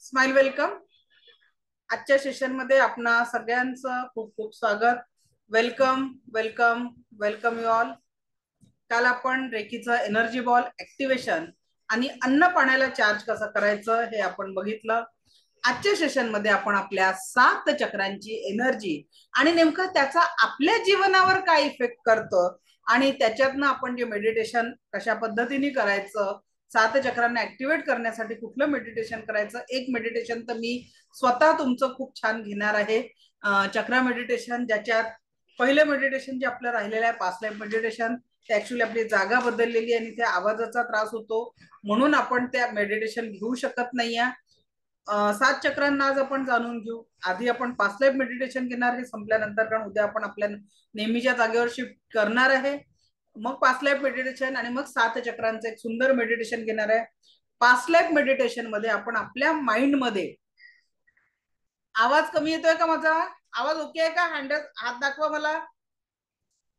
Smile welcome. आजच्या session मध्ये आपणा सगळ्यांचं खूप खूप स्वागत. Welcome welcome welcome you all. काल आपण रेकीचं एनर्जी बॉल ऍक्टिव्हेशन आणि अन्न पाण्याला चार्ज कसं करायचं हे आपण बघितलं. आजच्या सेशन मध्ये आपण आपल्या 7 चक्रांची एनर्जी आणि नेमकं त्याचा आपल्या जीवनावर काय इफेक्ट करतं आणि त्याच्यातनं आपण जे मेडिटेशन कशा पद्धतीने करायचं, 7 चक्रांना ऍक्टिव्हेट करण्यासाठी कुठलं मेडिटेशन करायचं. एक मेडिटेशन तर मी स्वतः तुमचं खूप छान घेणार आहे, चक्र मेडिटेशन, ज्याच्यात पहिलं मेडिटेशन जे आपलं राहिलेलं आहे पास्ट लाईफ मेडिटेशन, ते ऍक्च्युली आपली जागा बदललेली आणि त्या आवाजाचा त्रास होतो म्हणून आपण त्या मेडिटेशन घेऊ शकत नाहीये. 7 चक्रांना आज आपण जाणून घेऊ. आधी आपण पास्ट लाईफ मेडिटेशन घेणार हे संपल्यानंतर, कारण उद्या आपण आपल्या नेहमीच्या जागेवर शिफ्ट करणार आहे. मग पास्ट लाईफ मेडिटेशन आणि मग 7 चक्रांचं एक सुंदर मेडिटेशन घेणार आहे. पास्ट लाईफ मेडिटेशन मध्ये आपण आपल्या माइंड मध्ये, आवाज कमी येतोय का माझा? आवाज ओके आहे का? हात दाखवा मला.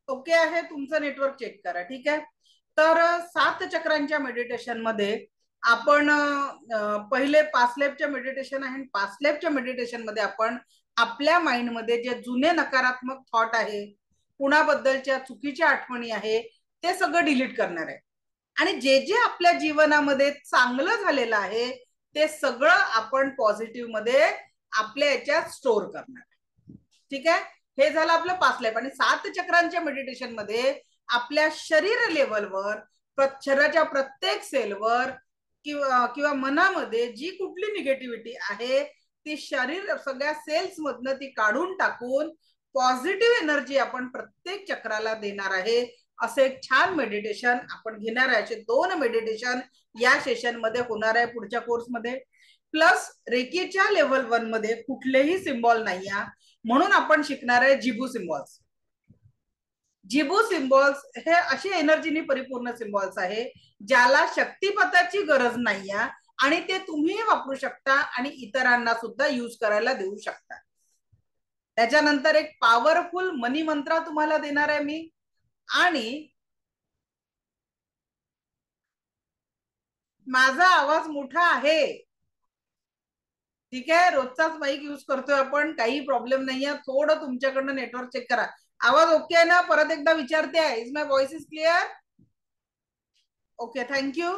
ओके आहे? तुमचं नेटवर्क चेक करा. ठीक आहे. तर 7 चक्रांच्या मेडिटेशन मध्ये आपण पहिले पास्ट लाईफच्या मेडिटेशन आहे. पास्ट लाईफच्या मेडिटेशन मध्ये आपण आपल्या माइंड मध्ये जे जुने नकारात्मक थॉट आहे, कुणाबद्दलच्या चुकीच्या आठवणी आहे, ते सगळं डिलीट करणार आहे आणि जे जे आपल्या जीवनामध्ये चांगलं झालेलं आहे ते सगळं आपण पॉझिटिव्ह मध्ये आपल्या याच्यात स्टोअर करणार. ठीक आहे. हे झालं आपलं पास्ट लाईफ. आणि 7 चक्रांच्या मेडिटेशन मध्ये आपल्या शरीर लेवलवर, शरीराच्या प्रत्येक सेलवर किंवा मनामध्ये जी कुठली निगेटिव्हिटी आहे ती शरीर सगळ्या सेल्स मधनं ती काढून टाकून पॉझिटिव्ह एनर्जी आपण प्रत्येक चक्राला देणार आहे. असं एक छान मेडिटेशन आपण घेणार आहे. असे 2 मेडिटेशन या सेशन मध्ये होणार आहे पुढच्या कोर्समध्ये. प्लस रेकीच्या लेवल 1 मध्ये कुठलेही सिम्बॉल नाही आहे म्हणून आपण शिकणार आहे जिबू सिम्बॉल्स. जिबू सिम्बॉल्स हे अशी एनर्जीनी परिपूर्ण सिम्बॉल्स आहे ज्याला शक्तिपताची गरज नाही आहे आणि ते तुम्ही वापरू शकता आणि इतरांना सुद्धा यूज करायला देऊ शकता. त्याच्यानंतर एक पॉवरफुल मनी मंत्र तुम्हाला देणार आहे मी. आणि माझा आवाज मोठा आहे, ठीक आहे? रोजचाच माईक यूज करतोय आपण, काही प्रॉब्लेम नाहीये. थोडं तुमच्याकडनं नेटवर्क चेक करा. आवाज ओके आहे ना? परत एकदा विचारते आहे, is my voice is clear? Okay, thank you.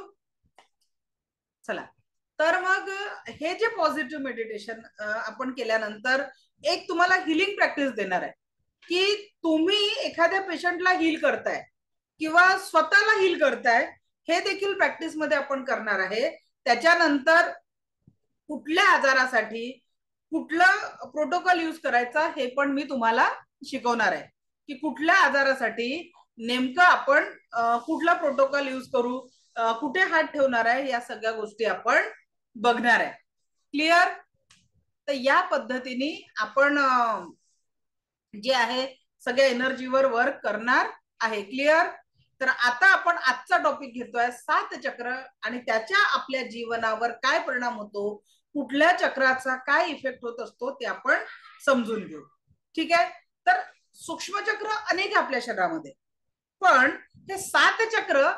चला, तर मग हे जे पॉझिटिव्ह मेडिटेशन आपण केल्यानंतर एक तुम्हाला हिलिंग प्रॅक्टिस देणार आहे की तुम्ही एखाद्या पेशंटला हील करताय किंवा स्वतःला हील करताय, हे देखील प्रॅक्टिस मध्ये आपण करणार आहे. त्याच्यानंतर कुठल्या आजारासाठी कुठलं प्रोटोकॉल यूज करायचा हे पण मी तुम्हाला शिकवणार आहे की कुठल्या आजारासाठी नेमकं आपण कुठला प्रोटोकॉल यूज करू, कुठे हात ठेवणार आहे, या सगळ्या गोष्टी आपण बघणार आहे. क्लिअर? तर या पद्धतीने आपण जे आहे सगळ्या एनर्जीवर वर्क करणार आहे. क्लिअर? तर आता आपण आजचा टॉपिक घेतोय 7 चक्र आणि त्याच्या आपल्या जीवनावर काय परिणाम होतो, कुठल्या चक्राचा काय इफेक्ट होत असतो ते आपण समजून घेऊ. ठीक आहे. तर सूक्ष्म चक्र अनेक आपल्या शरीरामध्ये, पण हे 7 चक्र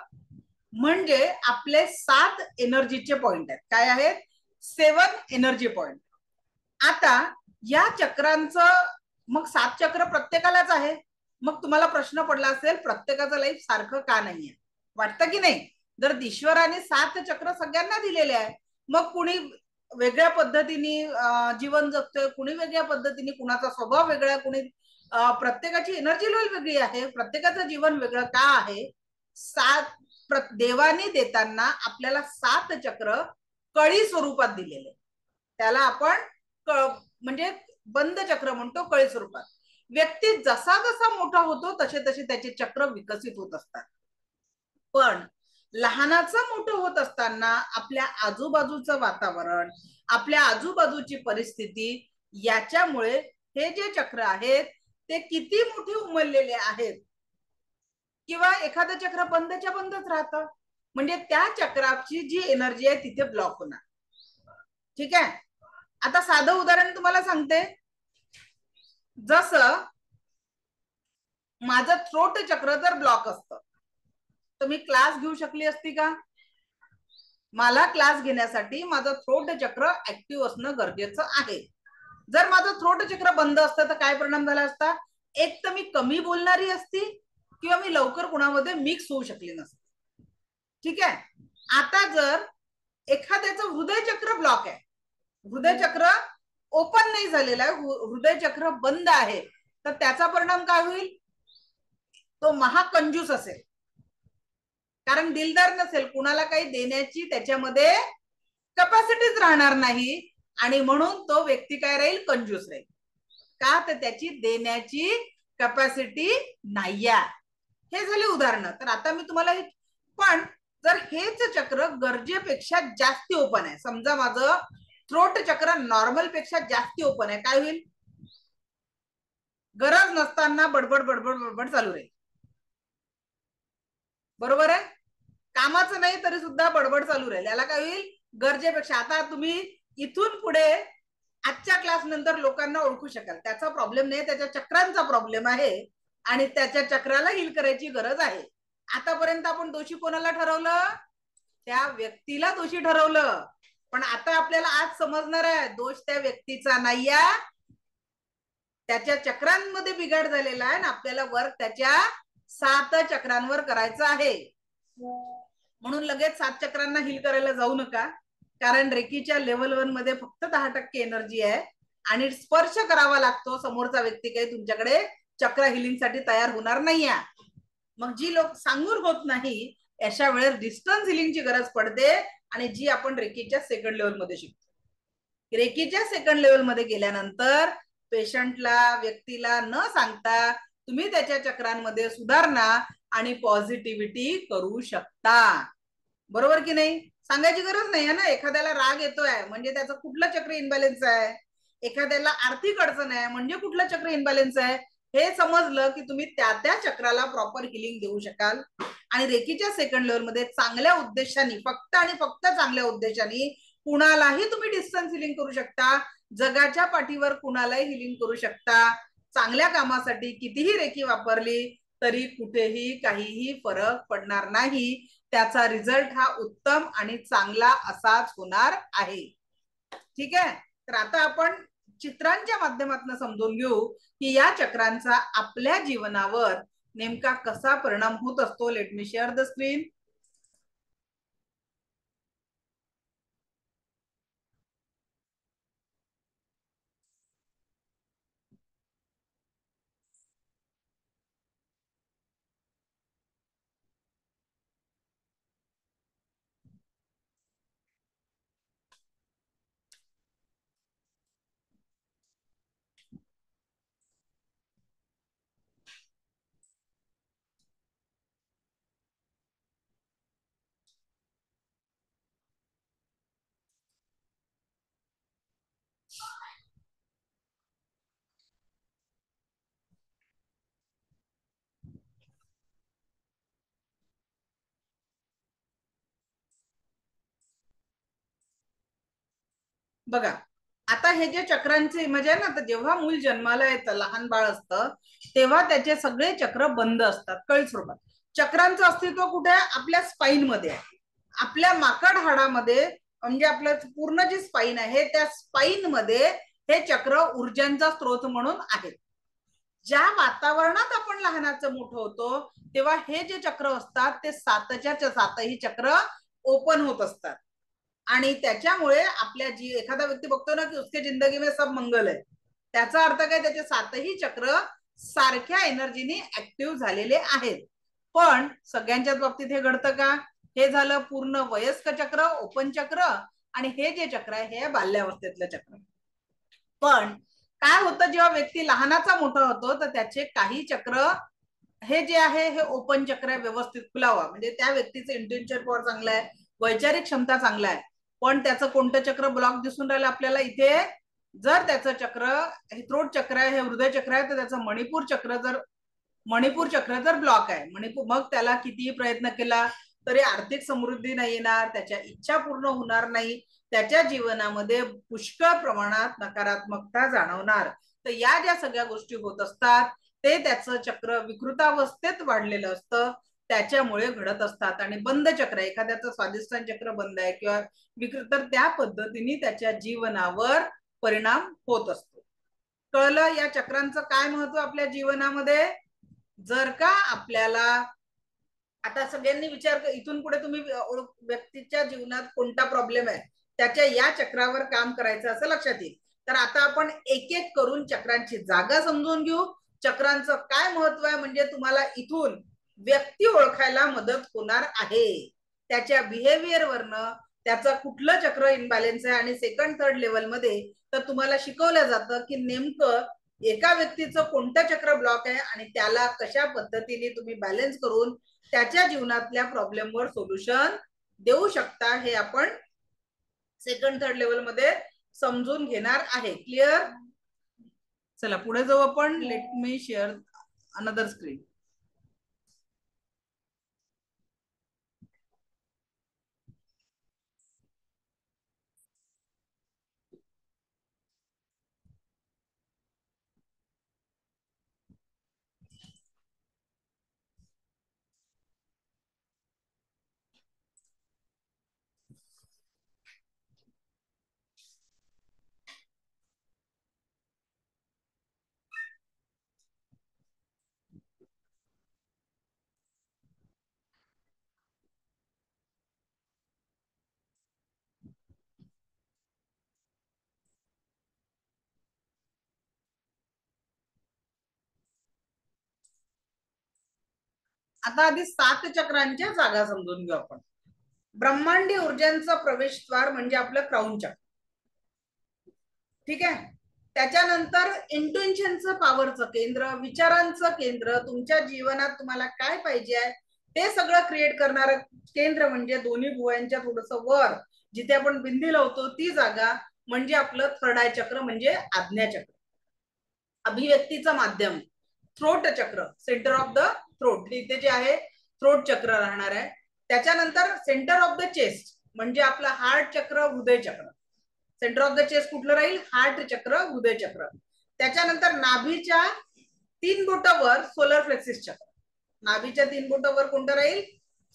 म्हणजे आपले 7 एनर्जीचे पॉइंट आहेत. काय आहेत? 7 एनर्जी पॉइंट. आता या चक्रांचं मग 7 चक्र प्रत्येकालाच आहे. मग तुम्हाला प्रश्न पडला असेल प्रत्येकाचं लाईफ सारखं का नाहीये, वाटतं की नाही? जर ईश्वराने 7 चक्र सगळ्यांना दिलेले आहे, मग कुणी वेगळ्या पद्धतीने जीवन जगतोय, कुणी वेगळ्या पद्धतीने, कुणाचा स्वभाव वेगळा, कुणी प्रत्येकाची एनर्जी लेवल वेगळी आहे, प्रत्येकाचं जीवन वेगळं का आहे. 7 देवाने देताना आपल्याला 7 चक्र कळी स्वरूपात दिलेले, त्याला आपण म्हणजे बंद चक्र म्हणतो, कळी स्वरूपात. व्यक्ती जसा जसा मोठा होतो तसे तसे त्याचे चक्र विकसित होत असतात. पण लहानाचं मोठं होत असताना आपल्या आजूबाजूचं वातावरण, आपल्या आजूबाजूची परिस्थिती याच्यामुळे हे जे चक्र आहेत ते किती मोठे उमललेले आहेत किंवा एखादं चक्र बंदच्या बंदच राहतं, म्हणजे त्या चक्राची जी एनर्जी आहे तिथे ब्लॉक होणार. ठीक आहे. आता साधं उदाहरण तुम्हाला सांगते. जसं माझं थ्रोट चक्र जर ब्लॉक असतं तर मी क्लास घेऊ शकली असती का? मला क्लास घेण्यासाठी माझं थ्रोट चक्र ऍक्टिव्ह असणं गरजेचं आहे. जर माझं थ्रोट चक्र बंद असतं तर काय परिणाम झाला असता? एक तर मी कमी बोलणारी असती किंवा मी लवकर कुणामध्ये मिक्स होऊ शकले नसते. ठीक आहे. आता जर एखाद्याचं हृदय चक्र ब्लॉक आहे, हृदय चक्र ओपन नाही झालेला आहे, हृदय चक्र बंद आहे, तर त्याचा परिणाम काय होईल? तो महाकंजूस असेल, कारण दिलदार नसेल, कुणाला काही देण्याची त्याच्यामध्ये कॅपॅसिटीच राहणार नाही, आणि म्हणून तो व्यक्ती काय राहील? कंजूस राहील. का? तर त्याची देण्याची कॅपॅसिटी नाहीये. हे झाले उदाहरण. तर आता मी तुम्हाला पण जर हेच चक्र गरजेपेक्षा जास्ती ओपन आहे, समजा माझं थ्रोट चक्र नॉर्मल पेक्षा जास्ती ओपन आहे, काय होईल? गरज नसताना बडबड बडबड बडबड चालू राहील. बरोबर आहे? कामाचं नाही तरी सुद्धा बडबड चालू राहील. याला काय होईल? गरजेपेक्षा. आता तुम्ही इथून पुढे आजच्या क्लास नंतर लोकांना ओळखू शकाल. त्याचा प्रॉब्लेम नाही, त्याच्या चक्रांचा प्रॉब्लेम आहे आणि त्याच्या चक्राला हील करायची गरज आहे. आतापर्यंत आपण दोषी कोणाला ठरवलं? त्या व्यक्तीला दोषी ठरवलं. पण आता आपल्याला आज समजणार आहे दोष त्या व्यक्तीचा नाहीये, त्याच्या चक्रांमध्ये बिघाड झालेला आहे आणि आपल्याला वर्क त्याच्या 7 चक्रांवर करायचं आहे. म्हणून लगेच 7 चक्रांना हील करायला जाऊ नका, कारण रेकीच्या लेवल 1 मध्ये फक्त 10% एनर्जी आहे आणि स्पर्श करावा लागतो. समोरचा व्यक्ती काही तुमच्याकडे चक्र हिलिंगसाठी तयार होणार नाहीये. मग जी लोक सांगून होत नाही, अशा वेळेस डिस्टन्स हिलिंगची गरज पडते, आणि जी आपण रेकीच्या सेकंड लेवल मध्ये शिकतो. रेकीच्या सेकंड लेवल मध्ये गेल्यानंतर पेशंटला, व्यक्तीला न सांगता तुम्ही त्याच्या चक्रांमध्ये सुधारणा आणि पॉझिटिव्हिटी करू शकता. बरोबर की नाही? सांगायची गरज नाही आहे ना. एखाद्याला राग येतोय म्हणजे त्याचं कुठलं चक्र इनबॅलन्स आहे, एखाद्याला आर्थिक अडचण आहे म्हणजे कुठलं चक्र इनबॅलन्स आहे, हे समजलं की तुम्ही त्या त्या चक्राला प्रॉपर हिलिंग देऊ शकाल. आणि रेकीच्या सेकंड लेवल मध्ये चांगल्या उद्देशाने, फक्त आणि फक्त चांगल्या उद्देशाने कुणालाही तुम्ही डिस्टन्स हिलिंग करू शकता. जगाच्या पाठीवर कुणालाही हिलिंग करू शकता. चांगल्या कामासाठी कितीही रेकी वापरली तरी कुठेही काहीही फरक पडणार नाही. त्याचा रिझल्ट हा उत्तम आणि चांगला असाच होणार आहे. ठीक आहे. तर आता आपण चित्रांच्या माध्यमातून समजून घेऊ की या चक्रांचा आपल्या जीवनावर नेमका कसा परिणाम होत असतो. Let me share the screen. बघा, आता हे जे चक्रांचे इमेज आहे ना, तर जेव्हा मूल जन्माला येतं, लहान बाळ असतं, तेव्हा त्याचे सगळे चक्र बंद असतात कळी स्वरूपात. चक्रांचं अस्तित्व कुठे आहे? आपल्या स्पाईन मध्ये आहे. आपल्या माकड हाडामध्ये, म्हणजे आपलं पूर्ण जी स्पाईन आहे त्या स्पाईन मध्ये हे चक्र ऊर्जांचा स्रोत म्हणून आहेत. ज्या वातावरणात आपण लहानाचं मोठं होतो तेव्हा हे जे चक्र असतात ते 7च्या 7ही चक्र ओपन होत असतात. आणि त्याच्यामुळे आपल्या जी एखादा व्यक्ती बघतो ना की उसके जिंदगी में सब मंगल आहे, त्याचा अर्थ काय? त्याचे 7ही चक्र सारख्या एनर्जीने ऍक्टिव्ह झालेले आहेत. पण सगळ्यांच्याच बाबतीत हे घडतं का? हे झालं पूर्ण वयस्क चक्र, ओपन चक्र, आणि हे जे चक्र आहे हे बाल्यावस्थेतलं चक्र. पण काय होतं, जेव्हा व्यक्ती लहानाचा मोठा होतो तर त्याचे काही चक्र हे जे आहे हे ओपन चक्र व्यवस्थित खुलावा, म्हणजे त्या व्यक्तीचं इंटेन्शन पॉवर चांगलं आहे, वैचारिक क्षमता चांगला आहे. पण त्याचं कोणतं चक्र ब्लॉक दिसून राहिलं आपल्याला इथे? जर त्याचं चक्र हे थ्रोट चक्र आहे, हे हृदय चक्र आहे, तर त्याचं मणिपूर चक्र जर ब्लॉक आहे, मग त्याला कितीही प्रयत्न केला तरी आर्थिक समृद्धी नाही येणार, त्याच्या इच्छा पूर्ण होणार नाही, त्याच्या जीवनामध्ये पुष्कळ प्रमाणात नकारात्मकता जाणवणार. तर या ज्या सगळ्या गोष्टी होत असतात ते त्याचं चक्र विकृतावस्थेत वाढलेलं असतं. त्याच्यामुळे घडत असतात. आणि बंद चक्र, एखाद्याचं स्वादिष्टान चक्र बंद आहे किंवा विकृत, तर त्या पद्धतीने त्याच्या जीवनावर परिणाम होत असतो. कळलं या चक्रांचं काय महत्व आपल्या जीवनामध्ये? जर का आपल्याला आता सगळ्यांनी विचार, इथून पुढे तुम्ही व्यक्तीच्या जीवनात कोणता प्रॉब्लेम आहे त्याच्या या चक्रावर काम करायचं असं लक्षात येईल. तर आता आपण एक एक करून चक्रांची जागा समजून घेऊ, चक्रांचं काय महत्व आहे, म्हणजे तुम्हाला इथून व्यक्ती ओळखायला मदत होणार आहे. त्याच्या बिहेवियर वरनं त्याचं कुठलं चक्र इनबॅलेन्स आहे, आणि सेकंड थर्ड लेवल मध्ये तर तुम्हाला शिकवलं जातं की नेमकं एका व्यक्तीचं कोणतं चक्र ब्लॉक आहे आणि त्याला कशा पद्धतीने तुम्ही बॅलन्स करून त्याच्या जीवनातल्या प्रॉब्लेमवर सोल्युशन देऊ शकता, हे आपण सेकंड थर्ड लेवल मध्ये समजून घेणार आहे. क्लिअर? चला पुढे जाऊ आपण. Let me share another screen. आता आधी 7 चक्रांच्या जागा समजून घेऊ आपण. ब्रह्मांडी ऊर्जांचा प्रवेशद्वार म्हणजे आपलं क्राउन चक्र. ठीक आहे. त्याच्यानंतर इंट्युशनचं पॉवरचं केंद्र, विचारांचं केंद्र, तुमच्या जीवनात तुम्हाला काय पाहिजे आहे ते सगळं क्रिएट करणारं केंद्र म्हणजे दोन्ही भुवयांच्या थोडस वर जिथे आपण बिंदी लावतो ती जागा म्हणजे आपलं थर्ड आय चक्र म्हणजे आज्ञा चक्र. अभिव्यक्तीचं माध्यम थ्रोट चक्र, सेंटर ऑफ द थ्रोट, इथे जे आहे थ्रोट चक्र राहणार आहे. त्याच्यानंतर सेंटर ऑफ द चेस्ट म्हणजे आपलं हार्ट चक्र, हृदय चक्र. सेंटर ऑफ द चेस्ट कुठलं राहील? हार्ट चक्र, हृदय चक्र. त्याच्यानंतर नाभीच्या 3 बोटावर सोलर प्लेक्सिस चक्र. नाभीच्या 3 बोटावर कोणतं राहील?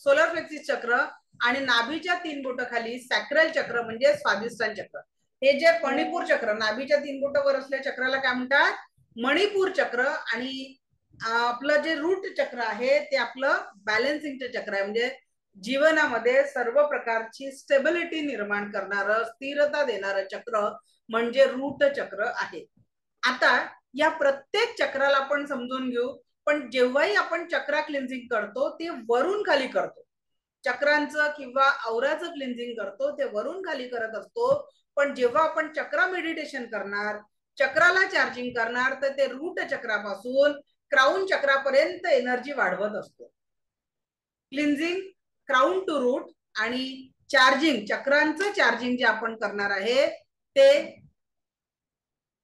सोलर प्लेक्सिस चक्र. आणि नाभीच्या 3 बोट खाली सॅक्रल चक्र म्हणजे स्वादिष्टान चक्र. हे जे मणिपूर चक्र, नाभीच्या 3 बोटावर असलेल्या चक्राला काय म्हणतात? मणिपूर चक्र. आणि आपलं जे रूट चक्र आहे ते आपलं बॅलन्सिंगचं चक्र आहे, म्हणजे जीवनामध्ये सर्व प्रकारची स्टेबिलिटी निर्माण करणारं, स्थिरता देणारं चक्र म्हणजे रूट चक्र आहे. आता या प्रत्येक चक्राला आपण समजून घेऊ. पण जेव्हाही आपण चक्रा क्लिन्झिंग करतो ते वरून खाली करतो. चक्रांचं किंवा औराचं क्लिन्झिंग करतो ते वरून खाली करत असतो. पण जेव्हा आपण चक्रा मेडिटेशन करणार, चक्राला चार्जिंग करणार, तर ते रूट चक्रापासून क्राउन चक्रापर्यंत एनर्जी वाढवत असतो. क्लिन्झिंग क्राउन टू रूट आणि चार्जिंग, चक्रांचं चार्जिंग जे आपण करणार आहे ते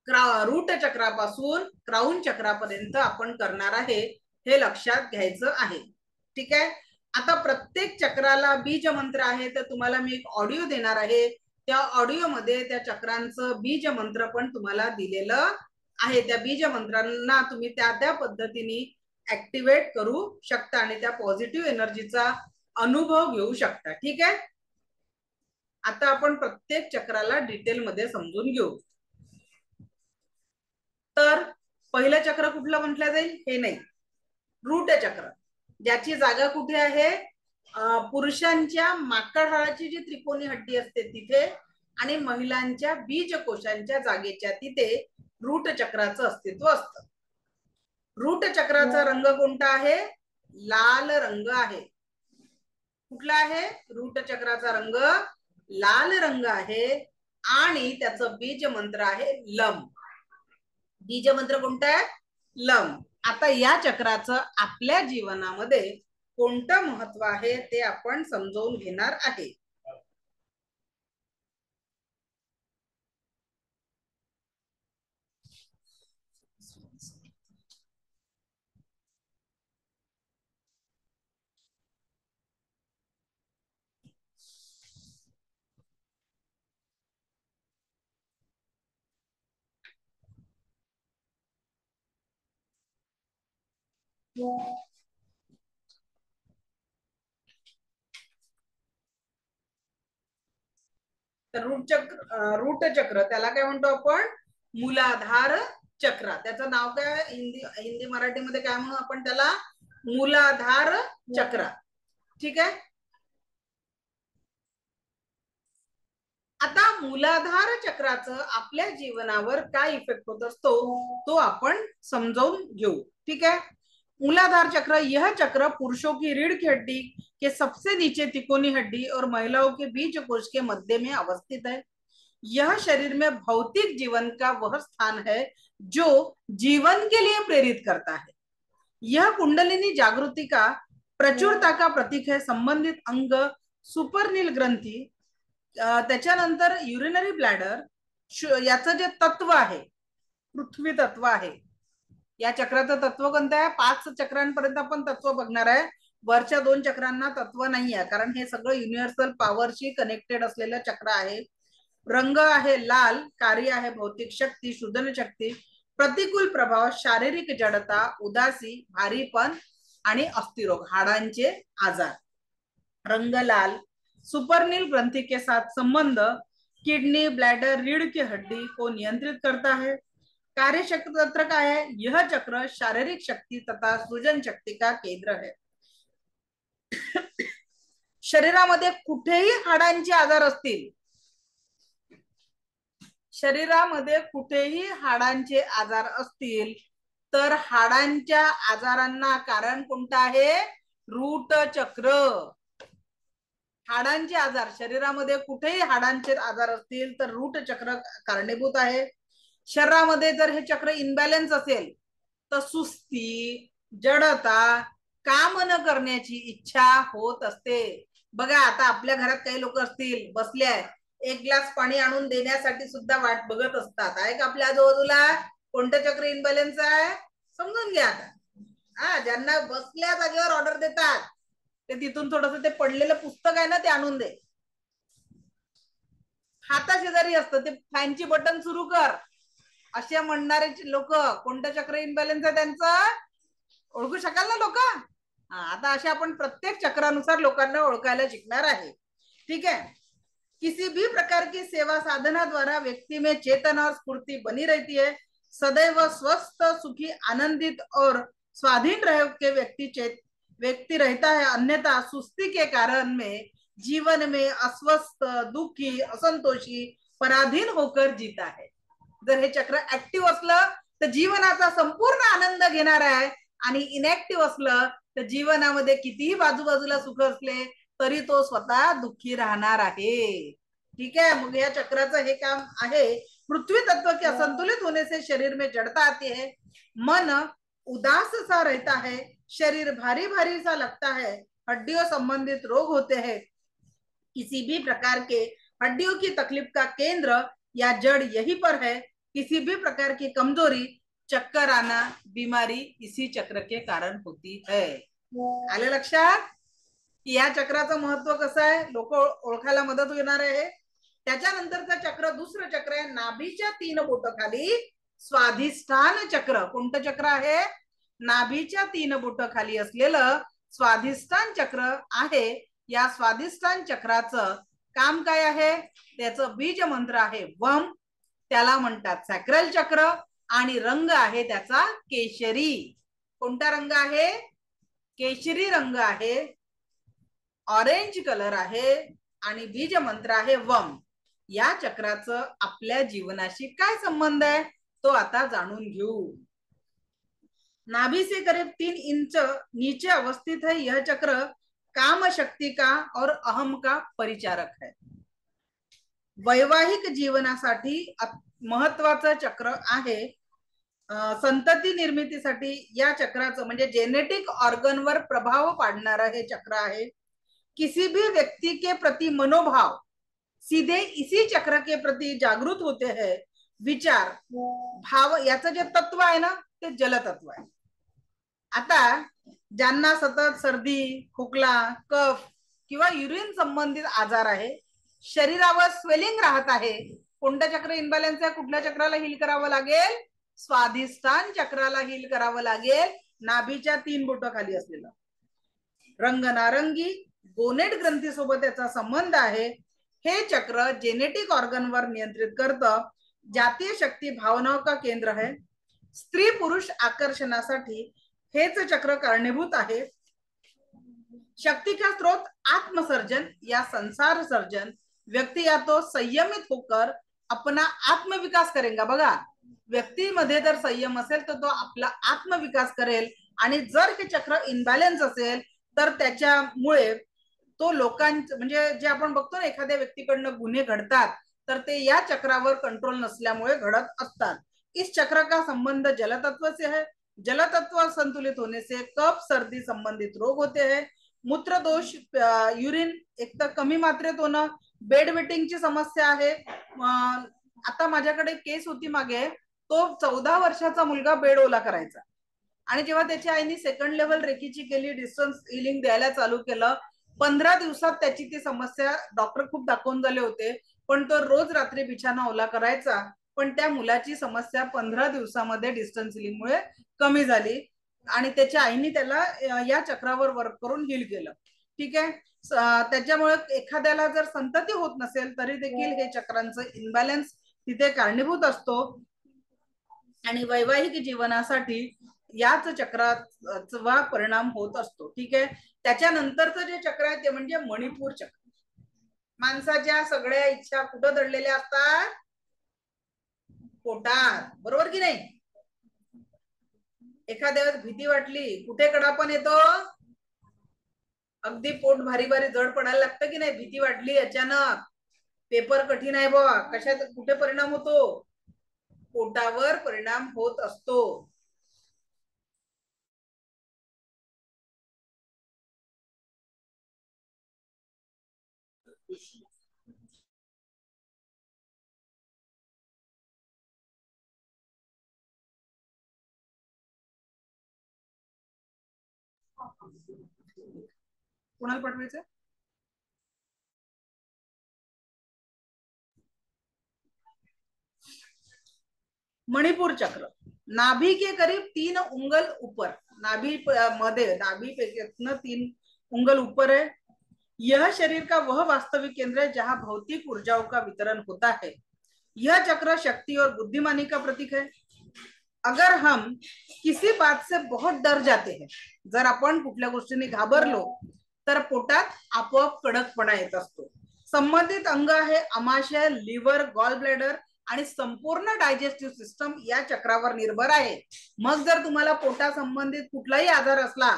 रूट चक्रापासून क्राउन चक्रापर्यंत आपण करणार आहे, हे लक्षात घ्यायचं आहे. ठीक आहे. आता प्रत्येक चक्राला बीज मंत्र आहे, तर तुम्हाला मी एक ऑडिओ देणार आहे. त्या ऑडिओ मध्ये त्या चक्रांचं बीज मंत्र पण तुम्हाला दिलेलं आहे. त्या बीज मंत्रांना तुम्ही त्या त्या पद्धतीने ऍक्टिव्हेट करू शकता आणि त्या पॉझिटिव्ह एनर्जीचा अनुभव घेऊ शकता. ठीक आहे. आता आपण प्रत्येक चक्राला डिटेल मध्ये समजून घेऊ. तर पहिलं चक्र कुठलं म्हटलं जाईल? हे नाही, रूट चक्र, ज्याची जागा कुठे आहे? पुरुषांच्या माकडहाळाची जी त्रिकोणी हड्डी असते तिथे आणि महिलांच्या बीजकोशांच्या जागेच्या तिथे रूट चक्राचं अस्तित्व असतं. रूट चक्राचा रंग कोणता आहे? लाल रंग आहे. कुठला आहे? रूट चक्राचा रंग लाल रंग आहे आणि त्याचं बीज मंत्र आहे लम. बीज मंत्र कोणता आहे? लम. आता या चक्राचं आपल्या जीवनामध्ये कोणतं महत्व आहे ते आपण समजून घेणार आहे. तर रूट चक्र त्याला काय म्हणतो आपण? मूलाधार चक्र. त्याचं नाव काय हिंदी मराठीमध्ये काय म्हणू आपण त्याला? मूलाधार चक्र. ठीक आहे. आता मूलाधार चक्राचं आपल्या जीवनावर काय इफेक्ट होत असतो तो आपण समजावून घेऊ. ठीक है। मूलाधार चक्र, यह चक्र पुरुषों की रीढ़ की हड्डी के सबसे नीचे तिकोनी हड्डी और महिलाओं के बीज कोश के मध्य में अवस्थित है। यह शरीर में भौतिक जीवन का वह स्थान है जो जीवन के लिए प्रेरित करता है। यह कुंडलिनी जागृति का प्रचुरता का प्रतीक है। संबंधित अंग सुपरनील ग्रंथी, त्याच्यानंतर युरिनरी ब्लॅडर, याचं जे तत्व आहे पृथ्वी तत्व आहे, या चक्राचं तत्व कोणतं आहे? 5 चक्रांपर्यंत आपण तत्व बघणार आहे. वरच्या 2 चक्रांना तत्व नाही आहे, कारण हे सगळं युनिव्हर्सल पॉवरशी कनेक्टेड असलेलं चक्र आहे. रंग आहे लाल, कार्य आहे भौतिक शक्ती, शुद्धन शक्ती, प्रतिकूल प्रभाव, शारीरिक जडता, उदासी, भारीपण आणि अस्थिरोग, हाडांचे आजार. रंग लाल, सुपरनील ग्रंथि के साथ संबंध, किडनी, ब्लैडर, रीढ़ की हड्डी को नियंत्रित करता है। कार्य चक्र का है? यह चक्र शारीरिक शक्ति तथा सृजन शक्ति का केंद्र है। शरीरामध्ये कुठेही हाडांचे आजार असतील, शरीरामध्ये कुठेही हाडांचे आजार असतील तर हाडांच्या आजारांना कारण कोणतं आहे? रूट चक्र. हाडांचे आजार, शरीरामध्ये कुठेही हाडांचे आजार असतील तर रूट चक्र कारणीभूत आहे. शरीरामध्ये जर हे चक्र इनबॅलन्स असेल तर सुस्ती, जडता, काम न करण्याची इच्छा होत असते. बघा आता आपल्या घरात काही लोक असतील बसले आहे, एक ग्लास पाणी आणून देण्यासाठी सुद्धा वाट बघत असतात. आहे का आपल्या आजूबाजूला? कोणतं चक्र इनबॅलन्स आहे समजून घ्या. आता ज्यांना बसल्या जागेवर ऑर्डर देतात ते तिथून थोडस ते पडलेलं पुस्तक आहे ना ते आणून दे. हाताशेजारी असतं ते फॅनची बटन सुरू कर असे म्हणणारे लोक, कोणतं चक्र इनबॅलन्स आहे त्यांचं ओळखू शकाल ना लोक? आता अशा आपण प्रत्येक चक्रानुसार लोकांना ओळखायला शिकणार आहे. ठीक है। किसी भी प्रकार की सेवा साधना द्वारा व्यक्ति में चेतना और स्फूर्ति बनी रहती है। सदैव स्वस्थ, सुखी, आनंदित और स्वाधीन रह के व्यक्ति रहता है। अन्यथा सुस्ती के कारण में जीवन में अस्वस्थ, दुखी, असंतोषी, पराधीन होकर जीता है। जर हे चक्र ऍक्टिव्ह असलं तर जीवनाचा संपूर्ण आनंद घेणार आहे आणि इनॅक्टिव्ह असलं तर जीवनामध्ये कितीही बाजूबाजूला सुख असले तरी तो स्वतः दुःखी राहणार आहे. ठीक है। मग या चक्राचं हे काम आहे, पृथ्वी तत्व के असंतुलित होने से शरीर में जड़ता आती है, मन उदास सा रहता है, शरीर भारी भारी सा लगता है, हड्डियों संबंधित रोग होते हैं। किसी भी प्रकार के हड्डियों की तकलीफ का केंद्र या जड़ यहीं पर है। किसी भी प्रकार की कमजोरी, चक्कर आना, बीमारी इसी चक्र के कारण होती है। आले लक्षात की या चक्राचं महत्व कसं आहे, लोक ओळखायला मदत होणार आहे. त्याच्यानंतरचं चक्र दुसरं चक्र आहे नाभीच्या 3 बोटं खाली स्वाधिष्ठान चक्र. कोणतं चक्र आहे? नाभीच्या 3 बोटं खाली असलेलं स्वाधिष्ठान चक्र आहे. या स्वाधिष्ठान चक्राचं काम काय आहे? त्याचं बीज मंत्र आहे वम, त्याला म्हणतात सॅक्रल चक्र आणि रंग आहे त्याचा केशरी. कोणता रंग आहे? केशरी रंग आहे, ऑरेंज कलर आहे आणि बीज मंत्र आहे वम. या चक्राचं आपल्या जीवनाशी काय संबंध आहे तो आता जाणून घेऊ. नाभि से करीब 3 इंच नीचे अवस्थित है यह चक्र काम शक्ति का और अहम का परिचारक है. वैवाहिक जीवनासाठी महत्वाचं चक्र आहे. संतती निर्मितीसाठी या चक्राचं म्हणजे जेनेटिक ऑर्गनवर प्रभाव पाडणारं हे चक्र आहे. किसी भी व्यक्ति के प्रति मनोभाव सीधे इसी चक्र के प्रति जागृत होते हैं. विचार, भाव याचं जे तत्व आहे ना ते जलतत्व आहे. आता ज्यांना सतत सर्दी, खोकला, कफ किंवा युरिन संबंधित आजार आहे, शरीरावर स्वेलिंग राहत आहे, कोणत्या चक्र इनबॅलन्स आहे? कुठल्या चक्राला हील करावं लागेल? स्वाधिष्ठान चक्राला हील करावं लागेल. नाभीच्या 3 बोटं खाली असलेलं रंग नारंगी गोनेट ग्रंथी सोबत याचा संबंध आहे. हे चक्र जेनेटिक ऑर्गनवर नियंत्रित करतं. जातीय शक्ती भावनाओं का केंद्र है. स्त्री पुरुष आकर्षणासाठी हेच चक्र कारणीभूत आहे. शक्ति का स्रोत आत्मसर्जन या संसार सर्जन. व्यक्ति या तो संयमित होकर अपना आत्मविकास करेगा. बघा, व्यक्तीमध्ये जर संयम असेल तर तो आपला आत्मविकास करेल, आणि जर हे चक्र इनबॅलन्स असेल तर त्याच्यामुळे तो लोकांचं म्हणजे जे आपण बघतो ना, एखाद्या व्यक्तीकडनं गुन्हे घडतात तर ते या चक्रावर कंट्रोल नसल्यामुळे घडत असतात. इस चक्र का संबंध जलतत्व से है. जलतत्व संतुलित होने से कफ सर्दी संबंधित रोग होते हैं. मूत्र दोष, युरिन एक तर कमी मात्रेत होणं, बेड वेटिंगची समस्या आहे. आता माझ्याकडे केस होती मागे, तो 14 वर्षाचा मुलगा बेड ओला करायचा, आणि जेव्हा त्याच्या आईने सेकंड लेवल रेकीची केली, डिस्टन्स हिलिंग द्यायला चालू केलं, 15 दिवसात त्याची ती समस्या, डॉक्टर खूप दाखवून झाले होते, पण तो रोज रात्री बिछाना ओला करायचा, पण त्या मुलाची समस्या 15 दिवसामध्ये डिस्टन्स हिलिंगमुळे कमी झाली, आणि त्याच्या आईने त्याला या चक्रावर वर्क करून हील केलं. ठीक आहे. त्याच्यामुळे एखाद्याला जर संतती होत नसेल तरी देखील हे चक्रांचं इनबॅलन्स तिथे कारणीभूत असतो, आणि वैवाहिक जीवनासाठी याच चक्राचा परिणाम होत असतो. ठीक आहे. त्याच्यानंतरचं जे चक्र आहे ते म्हणजे मणिपूर चक्र. माणसाच्या सगळ्या इच्छा कुठं दडलेल्या असतात? पोटात. बरोबर की नाही? एखाद्या वेळेस भीती वाटली, कुठे कडा पण येतो? अगदी पोट भारी भारी जड पडायला लागतं की नाही? भीती वाटली अचानक, पेपर कठीण आहे बा, कशात कुठे परिणाम होतो? पोटावर परिणाम होत असतो. कुणाला पाठवायचं? मणिपुर चक्र नाभि के करीब 3 उंगल ऊपर, नाभि मध्ये, नाभि पे 3 उंगल ऊपर है. यह शरीर का वह वास्तविक केंद्र है जहां भौतिक ऊर्जाओं का वितरण होता है. यह चक्र शक्ति और बुद्धिमानी का प्रतीक है. अगर हम किसी बात से बहुत डर जाते हैं, जर आपण कुठल्या गोष्टीने घाबरलो तर पोटात आपोआप कडकपणा येत असतो. संबंधित अंग आहे आमाशय, लिव्हर, गॉल ब्लॅडर, आणि संपूर्ण डायजेस्टिव्ह सिस्टम या चक्रावर निर्भर आहे. मग जर तुम्हाला पोटा संबंधित कुठलाही आजार असला,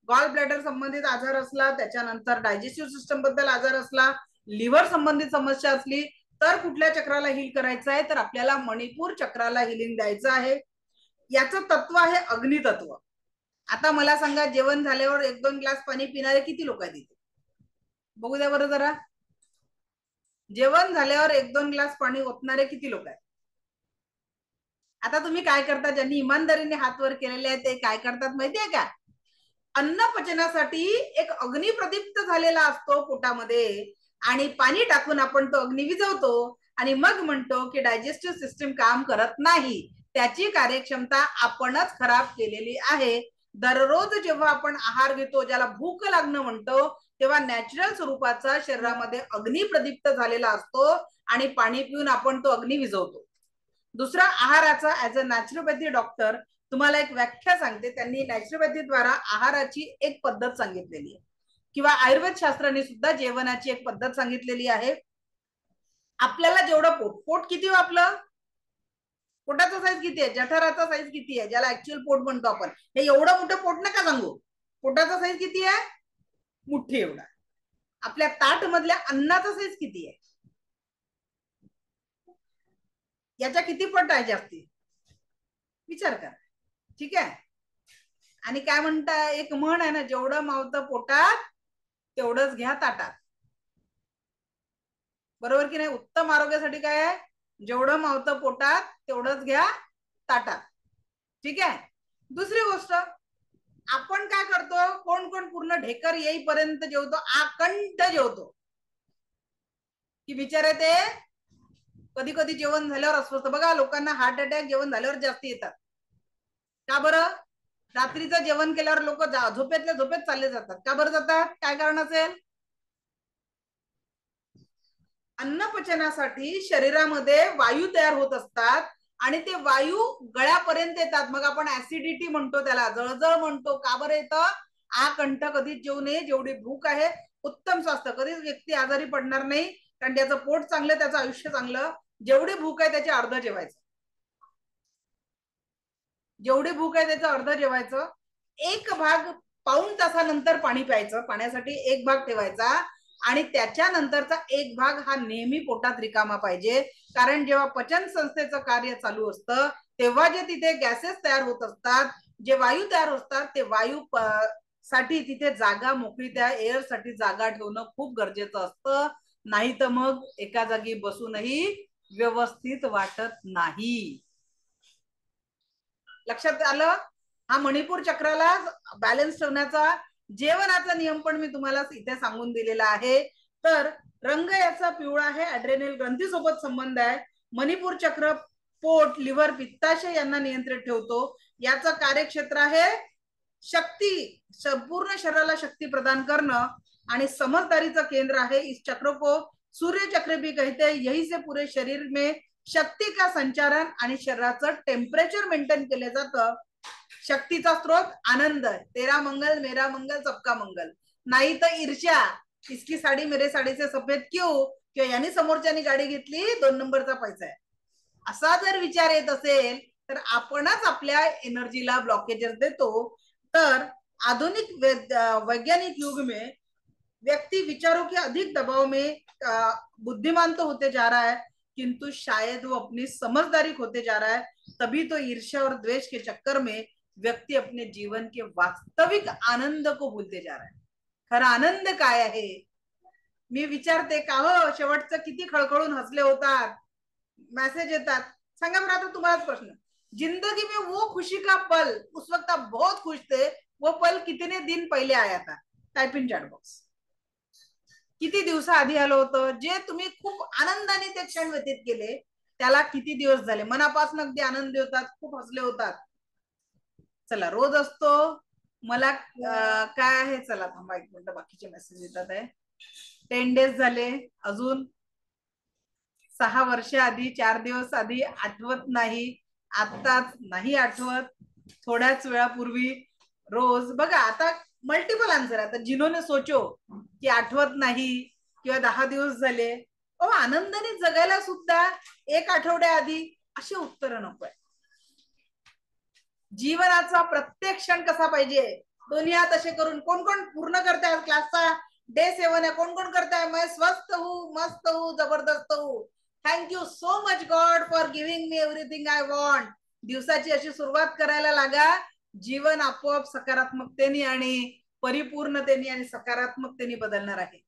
गॉल ब्लॅडर संबंधित आजार असला, त्याच्यानंतर डायजेस्टिव्ह सिस्टम बद्दल आजार असला, लिव्हर संबंधित समस्या असली, तर कुठल्या चक्राला हील करायचं आहे? तर आपल्याला मणिपूर चक्राला हिलिंग द्यायचं आहे. याचं तत्व आहे अग्नितत्व. आता मला सांगा, जेवण झाल्यावर 1-2 ग्लास पाणी पिणारे किती लोक आहेत इथे? बघू द्या बरं जरा. जेवण झाल्यावर 1-2 ग्लास पाणी ओतणारे किती लोक आहेत? आता तुम्ही काय करता? ज्यांनी इमानदारीने हात वर केलेले आहे ते काय करतात माहितीये का? अन्न पचनासाठी एक अग्नी प्रदीप्त झालेला असतो पोटामध्ये, आणि पाणी टाकून आपण तो अग्नी विझवतो, आणि मग म्हणतो की डायजेस्टिव्ह सिस्टीम काम करत नाही. त्याची कार्यक्षमता आपणच खराब केलेली आहे. दररोज जेव्हा आपण आहार घेतो, ज्याला भूक लागणं म्हणतो, तेव्हा नॅचरल स्वरूपाचा शरीरामध्ये अग्नी प्रदीप्त झालेला असतो, आणि पाणी पिऊन आपण तो अग्नी विझवतो. दुसरा, आहाराचा ऍज अ नॅचरोपॅथी डॉक्टर तुम्हाला एक व्याख्या सांगते. त्यांनी नॅचरोपॅथीद्वारा आहाराची एक पद्धत सांगितलेली आहे, किंवा आयुर्वेद शास्त्राने सुद्धा जेवणाची एक पद्धत सांगितलेली आहे. आपल्याला जेवढं पोट किती हो आपलं? पोटाचा साईज किती आहे? जठराचा साईज किती आहे, ज्याला ऍक्च्युअल पोट म्हणतो आपण? हे एवढं मोठं पोट नका सांगू. पोटाचा साईज किती आहे? मुठ्ठी एवढा. आपल्या ताट मधल्या अन्नाचा साईज किती आहे? याच्या किती पट आहे जास्ती? विचार करा. ठीक आहे. आणि काय म्हणता, एक म्हण आहे ना, जेवढं मावतं पोटात तेवढंच घ्या ताटात. बरोबर की नाही? उत्तम आरोग्यासाठी काय आहे? जेवढं मावतं पोटात तेवढंच घ्या ताटात. ठीक आहे. दुसरी गोष्ट, आपण काय करतो? कोण कोण पूर्ण ढेकर येईपर्यंत जेवतो, आकंठ जेवतो, की बिचारे ते कधी कधी जेवण झाल्यावर अस्वस्थ. बघा, लोकांना हार्ट अटॅक जेवण झाल्यावर जास्त येतात. का बरं? रात्रीचं जेवण केल्यावर लोक झोपेतल्या झोपेत चालले जातात. का बरं जातात? काय कारण असेल? अन्नपचनासाठी शरीरामध्ये वायू तयार होत असतात आणि ते वायू गळ्यापर्यंत येतात. मग आपण ऍसिडिटी म्हणतो, त्याला जळजळ म्हणतो. का बरं येतं? कंठ कधीच जेवू नये. जेवढी भूक आहे उत्तम स्वास्थ्य. कधीच व्यक्ती आजारी पडणार नाही, कारण त्याचं पोट चांगलं, त्याचं आयुष्य चांगलं. जेवढी भूक आहे त्याचे अर्ध जेवायचं. जेवढी भूक आहे त्याचं अर्ध जेवायचं. एक भाग पाऊण तासानंतर पाणी प्यायचं. पाण्यासाठी एक भाग ठेवायचा आणि त्याच्यानंतरचा एक भाग हा नेहमी पोटात रिकामा पाहिजे. कारण जेव्हा पचन संस्थेचं कार्य चालू असतं तेव्हा जे तिथे गॅसेस तयार होत असतात, जे वायू तयार होतात, ते वायू साठी तिथे जागा मोकळी, त्या एअर साठी जागा ठेवणं खूप गरजेचं असतं. नाही तर मग एका जागी बसूनही व्यवस्थित वाटत नाही. लक्षात आलं? हा मणिपूर चक्राला बॅलन्स ठेवण्याचा जेवणाचा नियम पण मी तुम्हाला इथे सांगून दिलेला आहे. तर रंग याचा पिवळा आहे, ॲड्रेनल ग्रंथीसोबत संबंध आहे. मणिपूर चक्र पोट, लिव्हर, पित्ताशय यांना नियंत्रित ठेवतो. याचं कार्यक्षेत्र आहे शक्ती, संपूर्ण शरीराला शक्ती प्रदान करणं, आणि समझदारीचं केंद्र आहे. इस चक्र को सूर्य चक्र भी कहते हैं. यही से पूरे शरीर में शक्ती का संचारण आणि शरीराचं टेम्परेचर मेंटेन केलं जातं. शक्तीचा स्रोत आनंद. तेरा मंगल मेरा मंगल सबका मंगल. नाही तर ईर्ष्या, इसकी साडी मेरे साडी से सफेद क्यों, किंवा यांनी समोरच्यानी गाडी घेतली, 2 नंबरचा पैसा आहे, असा जर विचार येत असेल तर आपणच आपल्या एनर्जीला ब्लॉकेजेस देतो. तर आधुनिक वैज्ञानिक युग में व्यक्ति विचारों के अधिक दबाव में बुद्धिमान तो होते जा रहा है, किंतु शायद वो अपनी समझदारी खोते जा रहा है. तभी तो ईर्ष्या और द्वेष के चक्कर में व्यक्ति अपने जीवन के वास्तविक आनंद को भूलते जा रहा है. खरा आनंद काय आहे? मी विचारते का हो, शेवटचं किती खळखळून हसले होतात, मैसेज येतात. सांगा बरं आता तुम्हालाच प्रश्न, जिंदगी में वो खुशी का पल, उस वक्त आप बहुत खुश थे, वो पल कितने दिन पहले आया था? Type in chat box. किती दिवसाआधी आलं होतं? जे तुम्ही खूप आनंदाने ते क्षण व्यतीत केले, त्याला किती दिवस झाले? मनापासून अगदी आनंदी होतात, खूप हसले होतात. चला, रोज असतो मला काय आहे, चला थांबा एक मिनिट, बाकीचे मेसेज येतात आहे. 10 डेज झाले, अजून 6 वर्ष आधी, 4 दिवस आधी, आठवत नाही, आत्ताच नाही आठवत, थोड्याच वेळापूर्वी, रोज. बघा आता मल्टिपल आन्सर. आता जिन्होंने सोचो की आठवत नाही किंवा 10 दिवस झाले, आनंदाने जगायला सुद्धा 1 आठवड्या आधी, असे उत्तर नको आहे. जीवनाचा प्रत्येक क्षण कसा पाहिजे, दोन्ही हात असे करून. कोण कोण पूर्ण करताय क्लासचा? डे 7 आहे. कोण कोण करताय? मैं स्वस्थ हूँ, मस्त हूँ, जबरदस्त हूँ. Thank you so much God for giving me everything I want. दिवसाची अशी सुरुवात करायला लागा. जीवन आपोआप सकारात्मकतेने आणि परिपूर्णतेने आणि सकारात्मकतेने बदलणार आहे.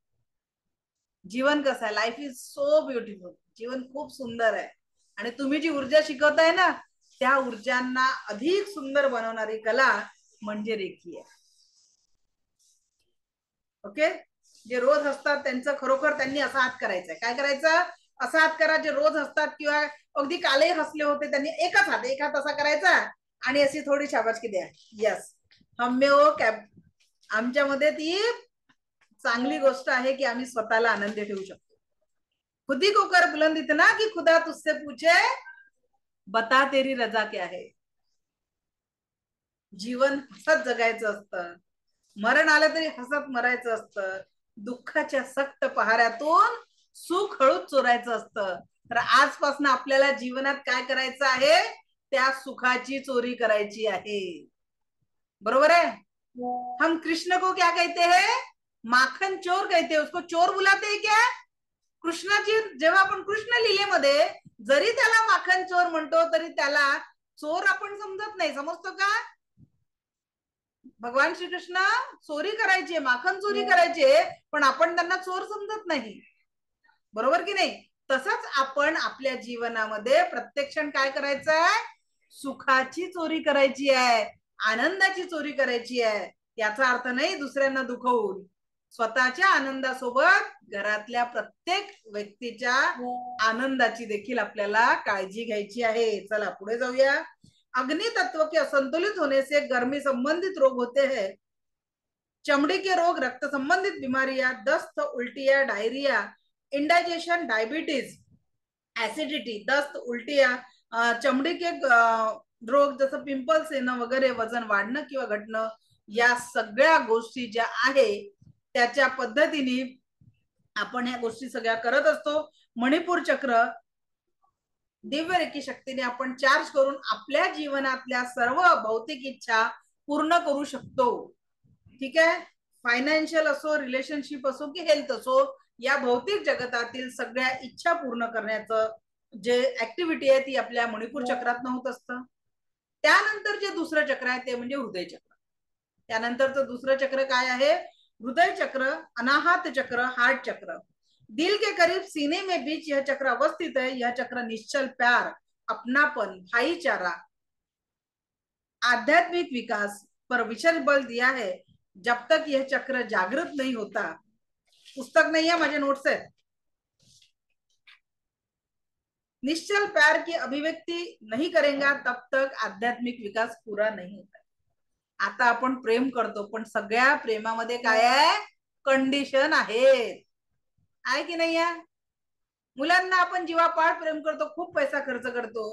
जीवन कसं आहे? Life is so beautiful. जीवन खूप सुंदर आहे आणि तुम्ही जी ऊर्जा शिकवताय ना, त्या ऊर्जांना अधिक सुंदर बनवणारी कला म्हणजे रेखी आहे. ओके, जे रोज हसतात त्यांचं खरोखर त्यांनी असा हात करायचा. काय करायचं? असा हात करा. जे रोज हसतात किंवा अगदी कालही हसले होते, त्यांनी एक हात असा करायचा आणि अशी थोडी शाबासकी द्या. यस, हम्मे ओ कॅब. आमच्यामध्ये ती चांगली गोष्ट आहे की आम्ही स्वतःला आनंदी ठेवू शकतो. खुदी को कर बुलंद इतना की खुदा तुझसे पूछे बता तेरी रजा क्या है. जीवन हसत जगायचं असतं, मरण आलं तरी हसत मरायचं असतं, दुःखाच्या सक्त पहाऱ्यातून सुख हळूच चोरायचं असतं. तर आजपासून आपल्याला जीवनात काय करायचं आहे? त्या सुखाची चोरी करायची आहे. बरोबर है? हम कृष्ण को क्या कहते हैं? माखन चोर कहते हैं. उसको चोर बुलाते हैं क्या? कृष्णाची, जेव्हा आपण कृष्ण लीलेमध्ये जरी त्याला माखन चोर म्हणतो तरी त्याला चोर आपण समजत नाही. समजतो का? भगवान श्रीकृष्ण चोरी करायचे, माखन चोरी करायचे, पण आपण त्यांना चोर समजत नाही. बरोबर की नाही? तसंच आपण आपल्या जीवनामध्ये प्रत्येक क्षण काय करायचं आहे? सुखाची चोरी करायची आहे, आनंदाची चोरी करायची आहे. याचा अर्थ नाही दुसऱ्यांना दुखवून, स्वतःच्या आनंदासोबत घरातल्या प्रत्येक व्यक्तीच्या आनंदाची देखील आपल्याला काळजी घ्यायची आहे. चला पुढे जाऊया. अग्नि तत्व के असंतुलित होने से गर्मी संबंधित रोग होते हैं. चमड़ी के रोग, रक्त संबंधित बीमारियां, दस्त, उल्टियां, डायरिया, इंडाइजेशन, डायबिटीज, ऍसिडिटी, दस्त, उलटिया, चमडी के रोग जसं पिंपल्स येणं वगैरे, वजन वाढणं किंवा घटणं, या सगळ्या गोष्टी ज्या आहे त्याच्या पद्धतीने आपण ह्या गोष्टी सगळ्या करत असतो. मणिपूर चक्र दिव्य रेखी शक्तीने आपण चार्ज करून आपल्या जीवनातल्या सर्व भौतिक इच्छा पूर्ण करू शकतो. ठीक आहे. फायनान्शियल असो, रिलेशनशिप असो की हेल्थ असो, या भौतिक जगतातील सगळ्या इच्छा पूर्ण करण्याचं जे ऍक्टिव्हिटी आहे ती आपल्या मणिपूर चक्रात होत असतं. त्यानंतर जे दुसरं चक्र आहे ते म्हणजे हृदय चक्र. त्यानंतरचं दुसरं चक्र काय आहे? हृदय चक्र, अनाहत चक्र, हार्ट चक्र. दिल के करीब सीने में बीच यह चक्र अवस्थित है. यह चक्र निश्चल प्यार, अपनापन, भाईचारा, आध्यात्मिक विकास पर विशेष बल दिया है. जब तक यह चक्र जागृत नहीं होता, पुस्तक नहीं है, माझे नोट्स है. निश्चल प्यार की अभिव्यक्ति नहीं करेगा तब तक आध्यात्मिक विकास पूरा नहीं होता. आता आपण प्रेम करतो, पण सगळ्या प्रेमामध्ये काय आहे? कंडिशन आहेत. आहे की नाही आहे? मुलांना आपण जीवापाड प्रेम करतो, खूप पैसा खर्च करतो.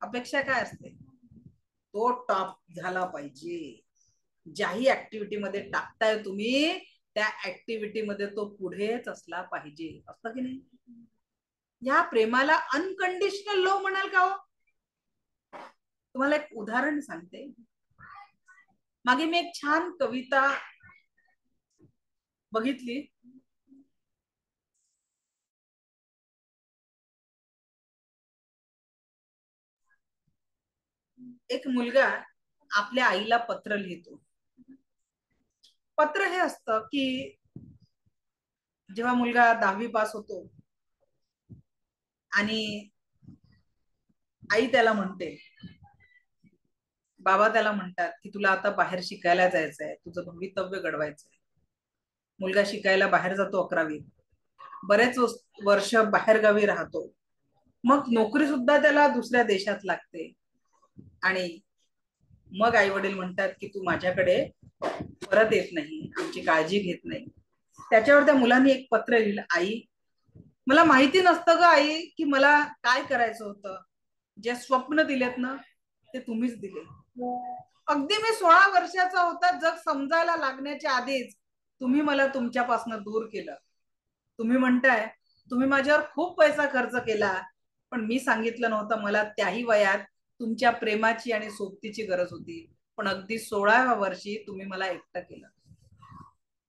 अपेक्षा काय असते? तो टॉप झाला पाहिजे. ज्याही ऍक्टिव्हिटी मध्ये टाकताय तुम्ही, त्या ऍक्टिव्हिटी मध्ये तो पुढेच असला पाहिजे. असतं की नाही? या प्रेमाला अनकंडिशनल लव्ह म्हणाल का हो? तुम्हाला एक उदाहरण सांगते. मागे मी एक छान कविता बघितली. एक मुलगा आपल्या आईला पत्र लिहितो. पत्र हे असतं की जेव्हा मुलगा 10वी पास होतो आणि आई त्याला म्हणते, बाबा त्याला म्हणतात की तुला आता बाहेर शिकायला जायचंय, तुझं भवितव्य घडवायचंय. मुलगा शिकायला बाहेर जातो 11वी. बरेच वर्ष बाहेरगावी राहतो. मग नोकरी सुद्धा त्याला दुसऱ्या देशात लागते. आणि मग आई वडील म्हणतात की तू माझ्याकडे परत येत नाही, आमची काळजी घेत नाही. त्याच्यावर त्या मुलांनी एक पत्र लिहिलं. आई, मला माहिती नसतं ग आई की मला काय करायचं होतं. जे स्वप्न दिलेत ना ते तुम्हीच दिले. अगदी मी 16 वर्षाचा होता, जग समजायला लागण्याच्या आधीच तुम्ही मला तुमच्यापासून दूर केलं. तुम्ही म्हणताय तुम्ही माझ्यावर खूप पैसा खर्च केला, पण मी सांगितलं नव्हतं मला त्याही वयात तुमच्या प्रेमाची आणि सोबतीची गरज होती. पण अगदी 16व्या वर्षी तुम्ही मला एकटं केलं.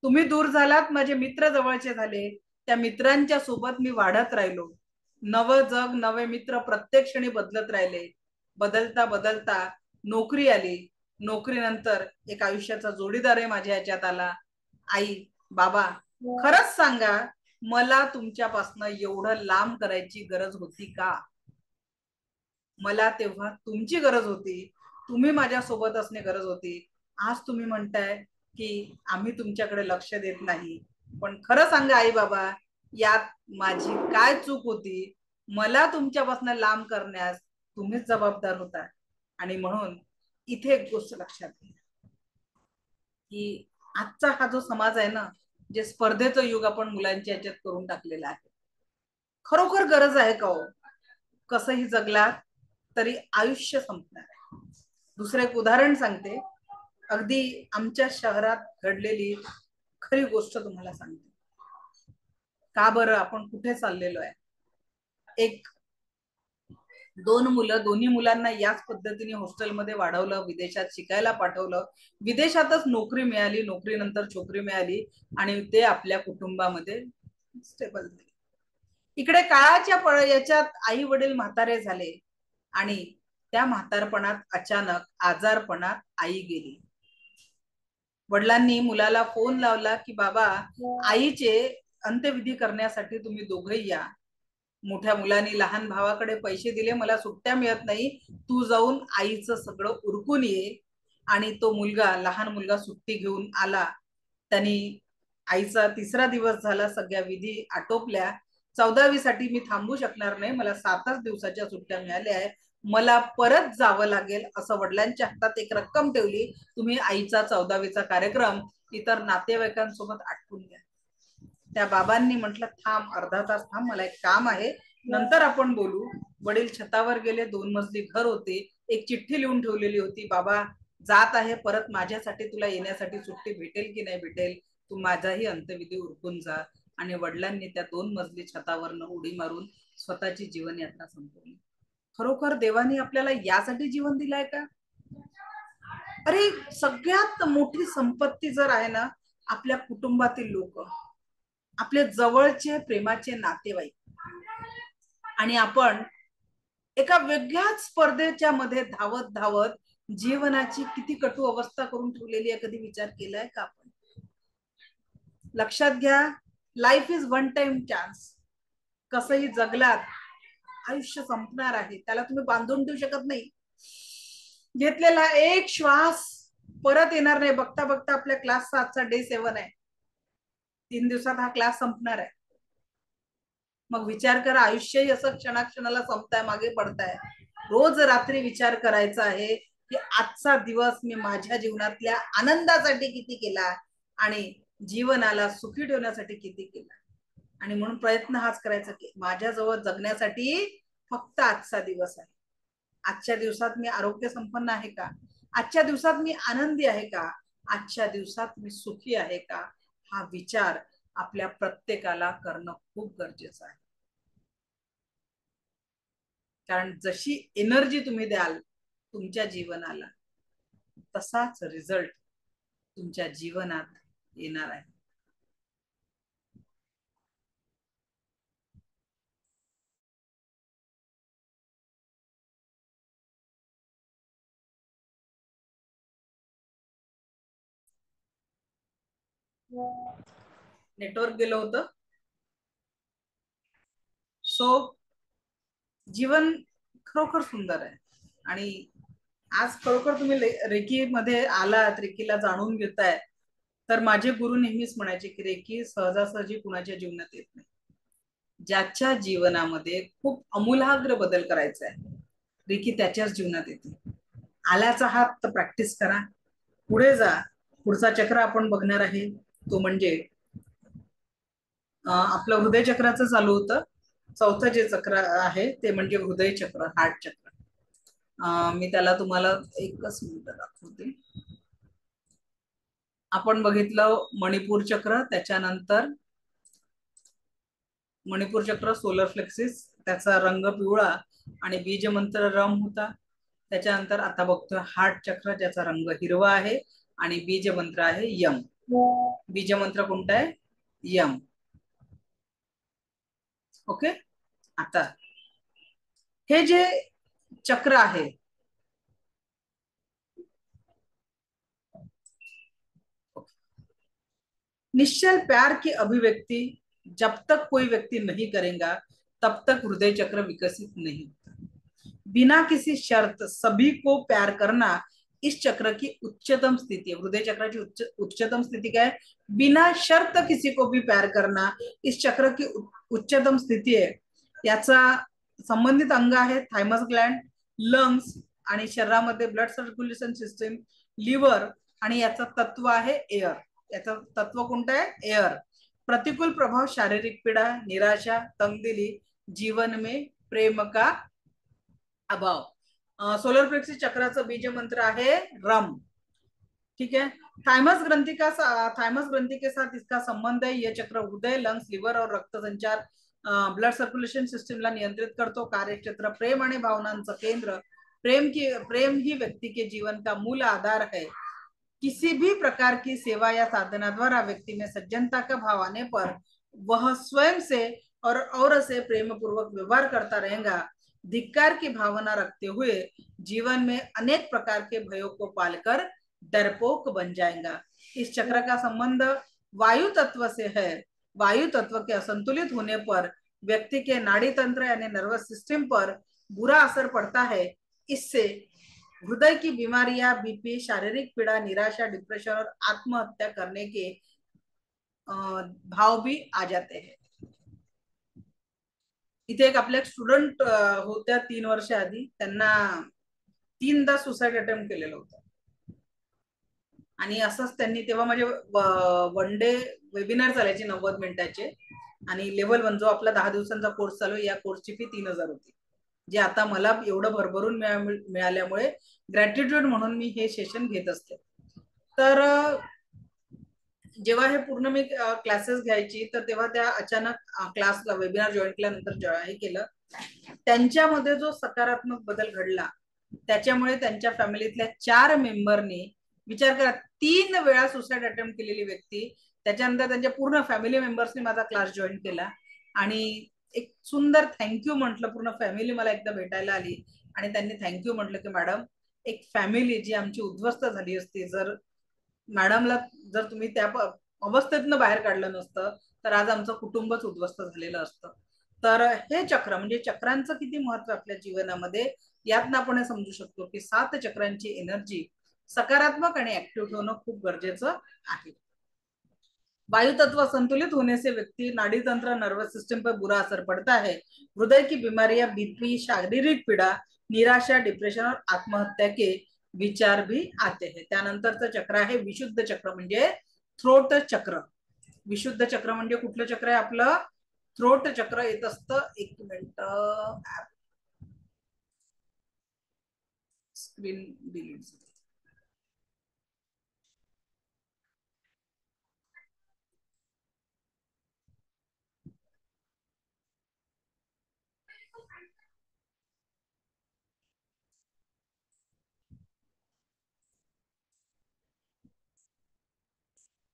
तुम्ही दूर झालात, माझे मित्र जवळचे झाले. त्या मित्रांच्या सोबत मी वाढत राहिलो. नवं जग, नवे मित्र प्रत्येक क्षणी बदलत राहिले. बदलता बदलता नोकरी आली. नोकरीनंतर एक आयुष्याचा जोडीदार आहे माझ्या ह्याच्यात आला. आई, बाबा, खरंच सांगा, मला तुमच्यापासून एवढं लांब करायची गरज होती का? मला तेव्हा तुमची गरज होती. तुम्ही माझ्या सोबत असणे गरज होती. आज तुम्ही म्हणताय की आम्ही तुमच्याकडे लक्ष देत नाही. पण खरं सांगा आई बाबा, यात माझी काय चूक होती? मला तुमच्यापासून लांब करण्यास तुम्हीच जबाबदार होता. आणि म्हणून इथे एक गोष्ट लक्षात घ्या की आजचा हा जो समाज आहे ना, जे स्पर्धेचं युग आपण मुलांच्या याच्यात करून टाकलेला आहे, खरोखर गरज आहे का हो? कसंही जगला तरी आयुष्य संपणार आहे. दुसरं एक उदाहरण सांगते. अगदी आमच्या शहरात घडलेली खरी गोष्ट तुम्हाला सांगते. का बरं आपण कुठे चाललेलो आहे? एक दोन्ही मुलांना याच पद्धतीने हॉस्टेलमध्ये वाढवलं, विदेशात शिकायला पाठवलं. विदेशातच नोकरी मिळाली, नोकरीनंतर छोकरी मिळाली आणि ते आपल्या कुटुंबामध्ये स्टेबल झाले. इकडे काळाच्या याच्यात आई वडील म्हातारे झाले आणि त्या म्हातारपणात अचानक आजारपणात आई गेली. वडिलांनी मुलाला फोन लावला की बाबा, आईचे अंत्यविधी करण्यासाठी तुम्ही दोघंही या. मोठ्या मुलांनी लहान भावाकडे पैसे दिले, मला सुट्ट्या मिळत नाही, तू जाऊन आईचं सगळं उरकून ये. आणि तो मुलगा, लहान मुलगा सुट्टी घेऊन आला. त्यांनी आईचा 3रा दिवस झाला, सगळ्या विधी आटोपल्या. 14वी साठी मी थांबू शकणार नाही, मला 7च दिवसाच्या सुट्ट्या मिळाल्या आहे, मला परत जावं लागेल. असं वडिलांच्या हातात एक रक्कम ठेवली. तुम्ही आईचा 14वीचा कार्यक्रम इतर नातेवाईकांसोबत आटपून घ्या. त्या बाबांनी म्हटलं थांब, अर्धा तास थांब, मला एक काम आहे, नंतर आपण बोलू. वडील छतावर गेले. 2 मजली घर होते. एक चिठ्ठी लिहून ठेवलेली होती, बाबा जात आहे परत, माझ्यासाठी तुला येण्यासाठी सुट्टी भेटेल की नाही भेटेल, तू माझाही अंत्यविधी उरकून जा. आणि वडिलांनी त्या 2 मजली छतावरनं उडी मारून स्वतःची जीवन यात्रा संपवली. खरोखर देवानी आपल्याला यासाठी जीवन दिलाय का? अरे सगळ्यात मोठी संपत्ती जर आहे ना, आपल्या कुटुंबातील लोक, आपले जवळचे प्रेमाचे नातेवाईक. आणि आपण एका वेगळ्याच स्पर्धेच्या मध्ये धावत धावत जीवनाची किती कटू अवस्था करून ठेवलेली आहे, कधी विचार केलाय का आपण? लक्षात घ्या, life is one time chance. कसंही जगलात, आयुष्य संपणार आहे, त्याला तुम्ही बांधून ठेवू शकत नाही. घेतलेला एक श्वास परत येणार नाही. बघता बघता आपल्या क्लासचा आजचा डे 7 आहे. 3 दिवसात हा क्लास संपणार आहे. मग विचार करा, आयुष्यही असं क्षणाक्षणाला संपताय, मागे पडताय. रोज रात्री विचार करायचा आहे की आजचा दिवस मी माझ्या जीवनातल्या आनंदासाठी किती केला आणि जीवनाला सुखी ठेवण्यासाठी किती केला. आणि म्हणून प्रयत्न हाच करायचा की माझ्याजवळ जगण्यासाठी फक्त आजचा दिवस आहे. आजच्या दिवसात मी आरोग्य संपन्न आहे का? आजच्या दिवसात मी आनंदी आहे का? आजच्या दिवसात मी सुखी आहे का? हा विचार आपल्या प्रत्येकाला करणं खूप गरजेचं आहे. कारण जशी एनर्जी तुम्ही द्याल तुमच्या जीवनाला, तसाच रिझल्ट तुमच्या जीवनात येणार आहे. नेटवर्क गेलं होतं. सो जीवन खरोखर सुंदर आहे. आणि आज खरोखर तुम्ही रेकी मध्ये आलात, रेकीला जाणून घेताय, तर माझे गुरु नेहमीच म्हणायचे की रेकी सहजासहजी कुणाच्या जीवनात येत नाही. ज्याच्या जीवनामध्ये खूप अमूलाग्र बदल करायचा आहे, रेकी त्याच्याच जीवनात येते. आल्याचा हात तर प्रॅक्टिस करा, पुढे जा. पुढचा चक्र आपण बघणार आहे तो म्हणजे आपलं हृदय चक्राचं चालू होतं. चौथं जे चक्र आहे ते म्हणजे हृदय चक्र, हार्ट चक्र. मी त्याला तुम्हाला एकच मिनिट दाखवते. आपण बघितलं मणिपूर चक्र, त्याच्यानंतर मणिपूर चक्र सोलर फ्लेक्सिस, त्याचा रंग पिवळा आणि बीज मंत्र रम होता. त्याच्यानंतर आता बघतोय हार्ट चक्र, ज्याचा रंग हिरवा आहे आणि बीज मंत्र आहे यम. बीज मंत्र कोणता आहे? यम. ओके. आता हे जे चक्र आहे, निश्चल प्यार की अभिव्यक्ति जब तक कोई व्यक्ति नहीं करेगा तब तक हृदय चक्र विकसित नहीं होता. बिना किसी शर्त सभी को प्यार करना इस चक्र की उच्चतम स्थिति है. हृदय चक्र की उच्चतम स्थिति क्या है? बिना शर्त किसी को भी प्यार करना इस चक्र की उच्चतम स्थिति है. याचा संबंधित अंग आहे थायमस ग्लँड, लंग्स आणि शरीरामध्ये ब्लड सर्क्युलेशन सिस्टीम, लिव्हर, आणि याचं तत्व आहे एअर. याचं तत्व कोणतं आहे? एअर. प्रतिकूल प्रभाव, शारीरिक पीड़ा, निराशा, तंगदिली, जीवन में प्रेम का अभाव. सोलर प्लेक्सिस चक्राचं बीज मंत्र आहे रम. ठीक है. थाइमस ग्रंथि के साथ इसका संबंध है. यह चक्र हृदय, लंग्स, लिव्हर और रक्त संचार, ब्लड सर्क्युलेशन सिस्टमला नियंत्रित करतो. कार्यक्षेत्र प्रेम आणि भावनांचं केंद्र. प्रेम ही व्यक्ति के जीवन का मूल आधार है. किसी भी प्रकार की सेवा या साधना द्वारा व्यक्ति में सज्जनता का भाव आने पर वह स्वयं से और से प्रेम पूर्वक व्यवहार करता रहेगा. धिक्कार की भावना रखते हुए जीवन में अनेक प्रकार के भयों को पालकर डरपोक बन जाएगा. इस चक्र का संबंध वायु तत्व से है. वायु तत्व के असंतुलित होने पर व्यक्ति के नाड़ी तंत्र यानी नर्वस सिस्टम पर बुरा असर पड़ता है. इससे हृदय की बीमारियां, बीपी, शारीरिक पीड़ा, निराशा, डिप्रेशन और आत्महत्या करने के भाव भी आ जाते हैं. इथे एक आपल्या स्टुडंट होत्या 3 वर्ष आधी, त्यांना 3दा सुसाइड अटेम्प्ट केलेलं होतं. आणि असंच त्यांनी तेव्हा माझे वन डे वेबिनार चालायचे 90 मिनिटाचे, आणि लेव्हल 1 जो आपला 10 दिवसांचा कोर्स चालू, या कोर्सची फी 3000 होती, जे आता मला एवढं भरभरून मिळाल्यामुळे ग्रॅटिट्यूड म्हणून मी हे सेशन घेत असते. तर जेव्हा हे पूर्ण मी क्लासेस घ्यायची, तर तेव्हा त्या अचानक क्लासला वेबिनार जॉईन केल्यानंतर हे केलं, त्यांच्यामध्ये जो सकारात्मक बदल घडला, त्याच्यामुळे त्यांच्या फॅमिलीतल्या 4 मेंबरनी, विचार करा 3 वेळा सुसाईड अटेम्प्ट केलेली व्यक्ती, त्याच्यानंतर त्यांच्या पूर्ण फॅमिली मेंबर्सनी माझा क्लास जॉईन केला आणि एक सुंदर थँक्यू म्हटलं. पूर्ण फॅमिली मला एकदा भेटायला आली आणि त्यांनी थँक्यू म्हटलं की मॅडम, एक फॅमिली जी आमची उद्ध्वस्त झाली असती, जर मॅडमला जर तुम्ही त्या अवस्थेतनं बाहेर काढलं नसतं, तर आज आमचं कुटुंबच उद्ध्वस्त झालेलं असतं. तर हे चक्र म्हणजे चक्रांचं किती महत्व आपल्या जीवनामध्ये, यातनं आपण समजू शकतो की 7 चक्रांची एनर्जी सकारात्मक आणि ऍक्टिव्ह होणं खूप गरजेचं आहे. वायु तत्व संतुलित होने से व्यक्ति नाड़ी तंत्र नर्वस सिस्टम पर बुरा असर पड़ता है। हृदय की बीमारियां, बीपी, शारीरिक पीड़ा, निराशा, डिप्रेशन और आत्महत्या के विचार भी आते हैं. त्यानंतरचं चक्र आहे विशुद्ध चक्र म्हणजे थ्रोट चक्र. विशुद्ध चक्र म्हणजे कुठलं चक्र आहे आपलं? थ्रोट चक्र येत असतं. एक मिनिट, स्क्रीन डिलीट.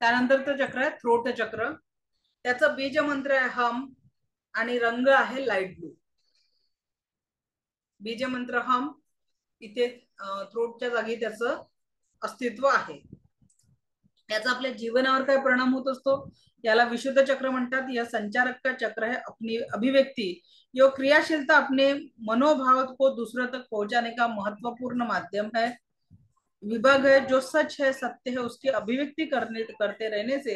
त्यानंतरचं चक्र आहे थ्रोट चक्र. त्याचं बीज मंत्र आहे हम आणि रंग आहे लाईट ब्लू. बीज मंत्र हम, इथे थ्रोटच्या जागी त्याचं अस्तित्व आहे. याचा आपल्या जीवनावर काय परिणाम होत असतो, याला विशुद्ध चक्र म्हणतात. यह संचारक का चक्र है. अपनी अभिव्यक्ति, यो क्रियाशीलता अपने मनोभाव को दूसरों तक पहुंचाने का महत्वपूर्ण माध्यम है. विभाग है, जो सच है, सत्य है, उसकी अभिव्यक्ति करते रहने से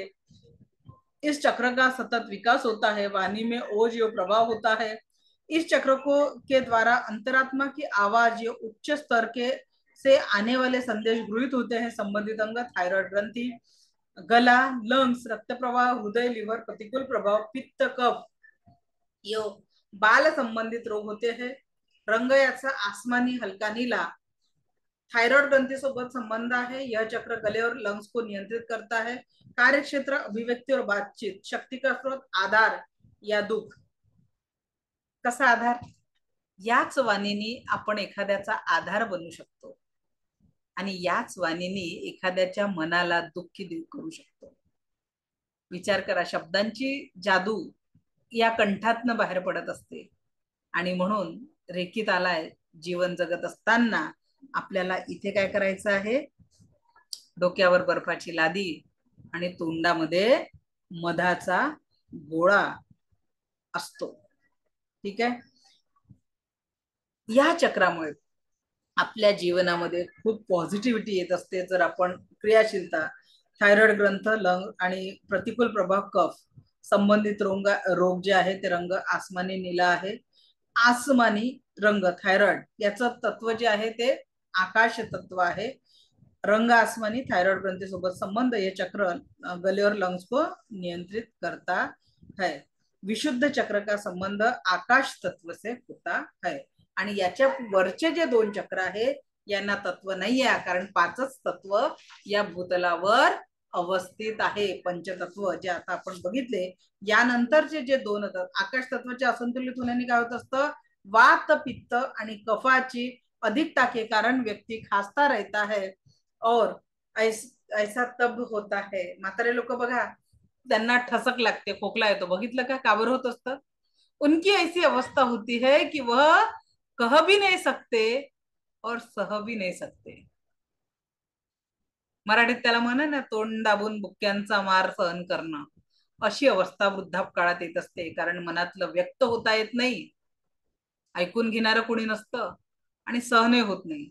इस चक्र का सतत विकास होता है. वाणी में ओज यो प्रभाव होता है. इस चक्र को के द्वारा अंतरात्मा की आवाज या उच्च स्तर के से आने वाले संदेश गृहित होते हैं. संबंधित अंग थायराइड ग्रंथि, गला, लंग्स, रक्त प्रवाह, हृदय, लिवर, प्रतिकूल प्रभाव, पित्त, कफ, यो बाल संबंधित रोग होते हैं. रंग याचा आसमानी हलका नीला थायराइड ग्रंथि सोबत संबंध आहे. यह चक्र गले और लंग्स को नियंत्रित करता है. कार्यक्षेत्र, अभिव्यक्ति और बातचीत, शक्ति का स्रोत, आधार या दुख. कसा आधार? याच वाणीने आपण एखाद्याचा आधार बनू शकतो आणि याच वाणीने एखाद्याच्या मनाला दुःखी करू शकतो. विचार करा, शब्दांची जादू या कंठातनं बाहेर पडत असते. आणि म्हणून रेखीत आलाय, जीवन जगत असताना आपल्याला इथे काय करायचं आहे? डोक्यावर बर्फाची लादी आणि तोंडामध्ये मधाचा गोळा असतो. ठीक आहे. या चक्रामुळे आपल्या जीवनामध्ये खूप पॉझिटिव्हिटी येत असते. जर आपण क्रियाशीलता, थायरॉइड ग्रंथ, लंग आणि प्रतिकूल प्रभाव कफ संबंधित रोग जे आहे ते रंग आसमानी नीला आहे. आसमानी रंग थायरॉइड याचं तत्व जे आहे ते आकाश तत्व आहे. रंग आसमानी थायरॉइड ग्रंथि सोबत संबंध, ये चक्र गले और लंग्स को नियंत्रित करता है. विशुद्ध चक्र का संबंध आकाश तत्व से होता है. आणि याच्या वरचे जे 2 चक्र आहे यांना तत्व नाही आहे, कारण 5च तत्व या भूतलावर अवस्थित आहे. पंचतत्व जे आता आपण बघितले. यानंतरचे जे 2 आकाश तत्वाच्या असंतुलित होण्याने काय होत असतं? वात, पित्त आणि कफाची अधिक टाके कारण व्यक्ती खासता रहता है और ऐसा तब होता है. म्हातारे लोक बघा, त्यांना ठसक लागते, खोकला येतो. बघितलं का? का बरं होत असतं? उनकी ऐसी अवस्था होती है कि वह कह भी नहीं सकते और सह भी नहीं सकते. मराठीत त्याला म्हणा ना, तोंड दाबून बुक्क्यांचा मार सहन करणं. अशी अवस्था वृद्धापकाळात येत असते, कारण मनातलं व्यक्त होता येत नाही, ऐकून घेणारं कोणी नसतं आणि सहनही होत नाही.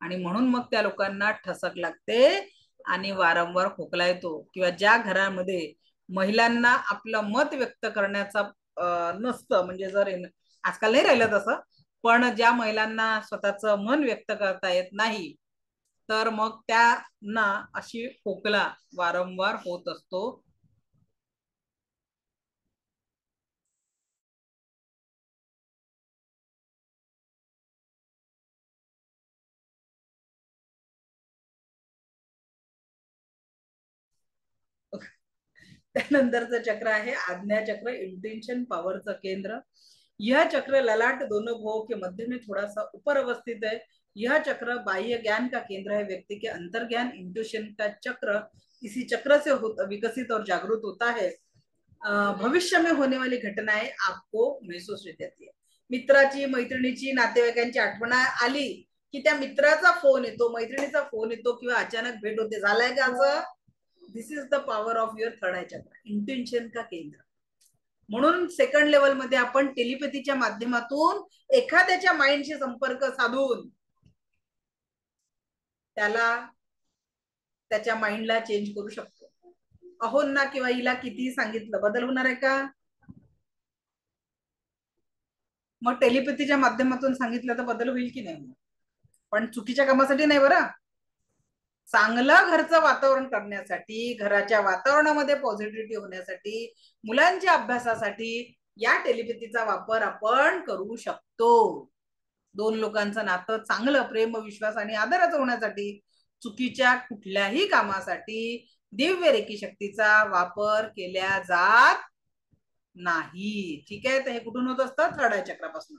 आणि म्हणून मग त्या लोकांना ठसक लागते आणि वारंवार खोकला येतो. किंवा ज्या घरामध्ये महिलांना आपलं मत व्यक्त करण्याचा नसतं, म्हणजे जर आजकाल नाही राहिलं तसं, पण ज्या महिलांना स्वतःचं मन व्यक्त करता येत नाही, तर मग त्यांना अशी खोकला वारंवार होत असतो. त्यानंतरचं चक्र आहे आज्ञा चक्र, इंटेंशन पावरचं केंद्र. यह चक्र ललाट दोनों भुवों के मध्य में थोड़ा सा ऊपर अवस्थित है। यह चक्र बाह्य ज्ञान का केंद्र है। व्यक्ति के अंतर्ज्ञान इंट्यूशन का चक्र इसी चक्र से विकसित और जागृत होता है। भविष्य में होने वाली घटनाएं आपको महसूस होती है. मित्राची, मैत्रिणीची, नातेवाईकांची आठवण आली की त्या मित्राचा फोन येतो, मैत्रिणीचा फोन येतो किंवा अचानक भेट होते. झालाय का असं? This is the power of your third eye chakra, intuition का केंद्र. म्हणून सेकंड लेवल मध्ये आपण टेलिपॅथीच्या माध्यमातून एखाद्याच्या माइंडशी संपर्क साधून त्याला त्याच्या माइंडला चेंज करू शकतो. अहोंना किंवा हिला किती सांगितलं बदल होणार आहे का? मग टेलिपॅथीच्या माध्यमातून सांगितलं तर बदल होईल की नाही? पण चुकीच्या कामासाठी नाही बरं. चांगलं घरचं वातावरण करण्यासाठी, घराच्या वातावरणामध्ये पॉझिटिव्हिटी होण्यासाठी, मुलांच्या अभ्यासासाठी या टेलिपॅथीचा वापर आपण करू शकतो. दोन लोकांचं नातं चांगलं, प्रेम, विश्वास आणि आदराचं होण्यासाठी, चुकीच्या कुठल्याही कामासाठी दिव्य रेकी शक्तीचा वापर केल्या जात नाही. ठीक आहे. तर हे कुठून होत असतं? थर्ड आय चक्रापासून.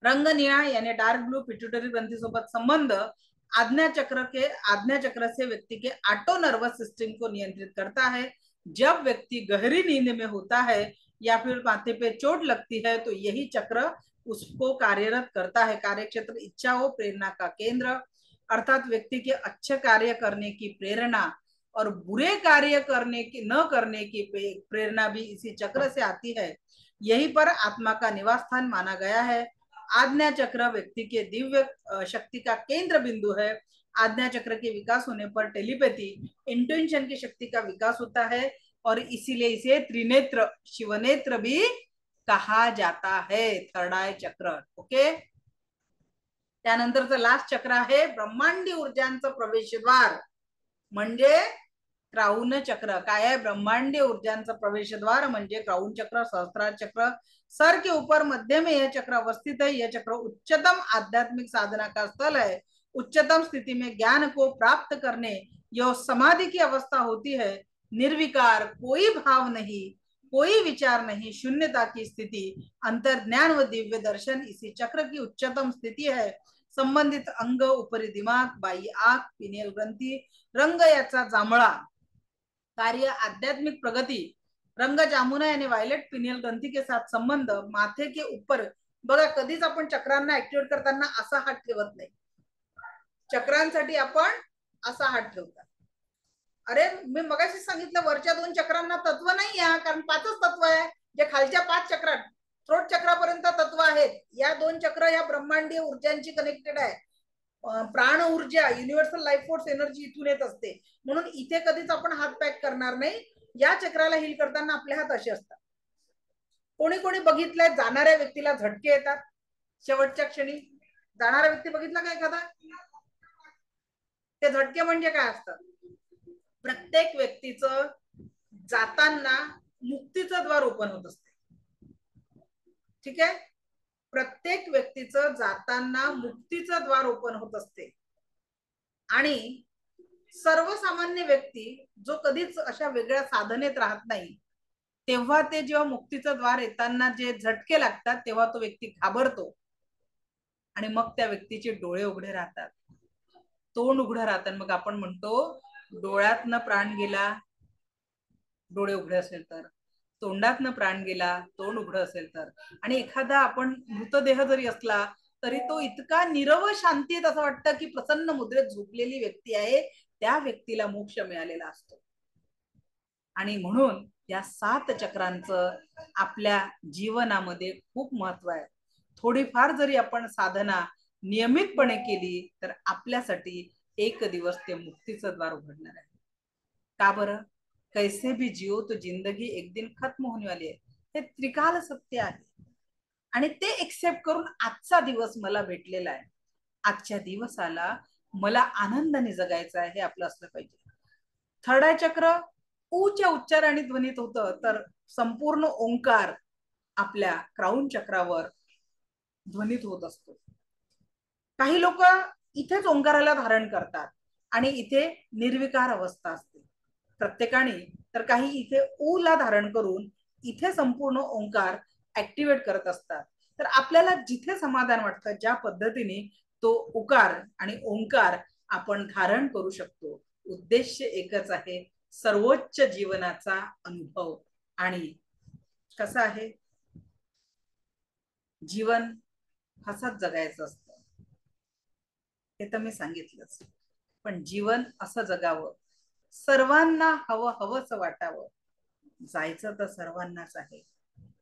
रंग निळा यानी डार्क ब्लू पिट्यूटरी ग्रंथि सोबत संबंध आज्ञा चक्र से व्यक्ति के ऑटो नर्वस सिस्टम को नियंत्रित करता है. जब व्यक्ति गहरी नींद में होता है या फिर माथे पे चोट लगती है तो यही चक्र उसको कार्यरत करता है. कार्यक्षेत्र इच्छा हो, प्रेरणा का केंद्र, अर्थात व्यक्ति के अच्छे कार्य करने की प्रेरणा और बुरे कार्य करने की न करने की प्रेरणा भी इसी चक्र से आती है. यहीं पर आत्मा का निवास स्थान माना गया है. आज्ञा चक्र व्यक्ति के दिव्य शक्ति का केंद्र बिंदु है. आज्ञा चक्र के विकास होने पर टेलीपैथी, इंट्यूशन की शक्ति का विकास होता है और इसीलिए इसे त्रिनेत्र, शिवनेत्र भी कहा जाता है. थर्ड आय चक्र. ओके. त्यानंतरचं लास्ट चक्र आहे ब्रह्मांडी ऊर्जांचं प्रवेशद्वार म्हणजे क्राउन चक्र. काय आहे? ब्रह्मांडी ऊर्जांचं प्रवेशद्वार म्हणजे क्राउन चक्र, सहस्त्रार चक्र. सर के ऊपर मध्य में यह चक्र अवस्थित है. यह चक्र उच्चतम आध्यात्मिक साधना का स्थल है. उच्चतम स्थिति में ज्ञान को प्राप्त करने यह समाधि की अवस्था होती है. निर्विकार, कोई भाव नहीं, कोई विचार नहीं, शून्यता की स्थिति, अंतर्ज्ञान व दिव्य दर्शन इसी चक्र की उच्चतम स्थिति है. संबंधित अंग उपरी दिमाग, बाह्य आंख, पिनियल ग्रंथी, रंग याचा जांभळा, कार्य आध्यात्मिक प्रगति, रंग जामुना यानी वायलेट, पिनियल ग्रंथी के साथ संबंध, माथे के ऊपर. बघा कधीच आपण चक्रांना ऍक्टिवेट करताना असा हात ठेवत नाही. चक्रांसाठी आपण असा हात ठेवतात. अरे मी मगाशी सांगितलं वरच्या दोन चक्रांना तत्व नाही आहे, कारण पाचच तत्व आहे. जे खालच्या 5 चक्रात थ्रोट चक्रापर्यंत तत्व आहेत. या 2 चक्र या ब्रह्मांडीय ऊर्जांची कनेक्टेड आहे. प्राण ऊर्जा, युनिव्हर्सल लाईफ फोर्स एनर्जी इथून येत असते. म्हणून इथे कधीच आपण हात पॅक करणार नाही. या चक्राला हील करताना आपले हात असे असतात. कोणी कोणी बघितलंय जाणाऱ्या व्यक्तीला झटके येतात शेवटच्या क्षणी. जाणारा व्यक्ती बघितला का एखादा? ते झटके म्हणजे काय असतात? प्रत्येक व्यक्तीचं जाताना मुक्तीचं द्वार ओपन होत असते. ठीक आहे. प्रत्येक व्यक्तीचं जाताना मुक्तीचं द्वार ओपन होत असते. आणि सर्वसामान्य व्यक्ती जो कधीच अशा वेगळ्या साधनेत राहत नाही, तेव्हा ते जेव्हा मुक्तीचं द्वार येताना जे झटके लागतात तेव्हा तो व्यक्ती घाबरतो आणि मग त्या व्यक्तीचे डोळे उघडे राहतात, तोंड उघडं राहतात. मग आपण म्हणतो डोळ्यातनं प्राण गेला, डोळे उघडे असेल तर, तोंडातनं प्राण गेला, तोंड उघडं असेल तर. आणि एखादा आपण मृतदेह जरी असला तरी तो इतका निरव शांतीत असं वाटतं की प्रसन्न मुद्रेत झोपलेली व्यक्ती आहे, त्या व्यक्तीला मोक्ष मिळालेला असतो. आणि म्हणून या 7 चक्रांचं आपल्या जीवनामध्ये खूप महत्व आहे. थोडीफार जरी आपण साधना नियमितपणे केली तर आपल्यासाठी एक दिवस ते मुक्तीचं द्वार उघडणार आहे. का बरं? कैसे भी जियो तो जिंदगी एक दिन खत्म होने वाली है. हे त्रिकाल सत्य आहे. आणि ते एक्सेप्ट करून आजचा दिवस मला भेटलेला आहे. आजच्या दिवसाला मला आनंदाने जगायचं आहे हे आपलं असलं पाहिजे. थर्ड आय चक्र ऊच्या उच्चाराने ध्वनित होतं, तर संपूर्ण ओंकार आपल्या क्राऊन चक्रावर ध्वनित होत असतो. काही लोक इथेच ओंकाराला धारण करतात आणि इथे निर्विकार अवस्था असते प्रत्येकाने, तर काही इथे ऊ ला धारण करून इथे संपूर्ण ओंकार ऍक्टिव्हेट करत असतात. तर आपल्याला जिथे समाधान वाटतं ज्या पद्धतीने तो उकार आणि ओंकार आपण धारण करू शकतो. उद्देश एकच आहे, सर्वोच्च जीवनाचा अनुभव. आणि कसं आहे, जीवन हसत जगायचं असतं हे तर मी सांगितलंच, पण जीवन असं जगावं सर्वांना हवं हवंच वाटावं. जायचं तर सर्वांनाच आहे,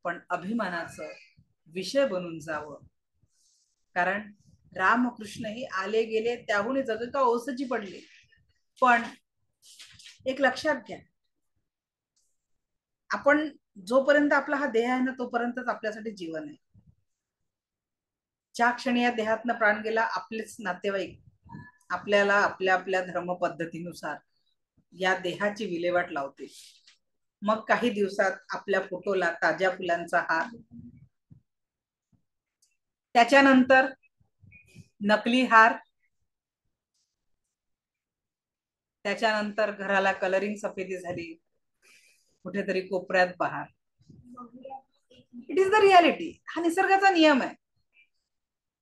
पण अभिमानाचं विषय बनून जावं. कारण रामकृष्ण ही आले गेले त्याहून जग का ओसची पडली. पण एक लक्षात घ्या, आपण जोपर्यंत आपला हा देह आहे ना तोपर्यंतच आपल्यासाठी जीवन आहे. ज्या क्षणी या देहातनं प्राण गेला, आपलेच नातेवाईक आपल्याला आपल्या आपल्या धर्म पद्धतीनुसार या देहाची विल्हेवाट लावते. मग काही दिवसात आपल्या फोटोला ताज्या फुलांचा हार, त्याच्यानंतर नकली हार, त्याच्यानंतर घराला कलरिंग सफेदी झाली, कुठेतरी कोपऱ्यात बहार. It is the reality. हा निसर्गाचा नियम आहे,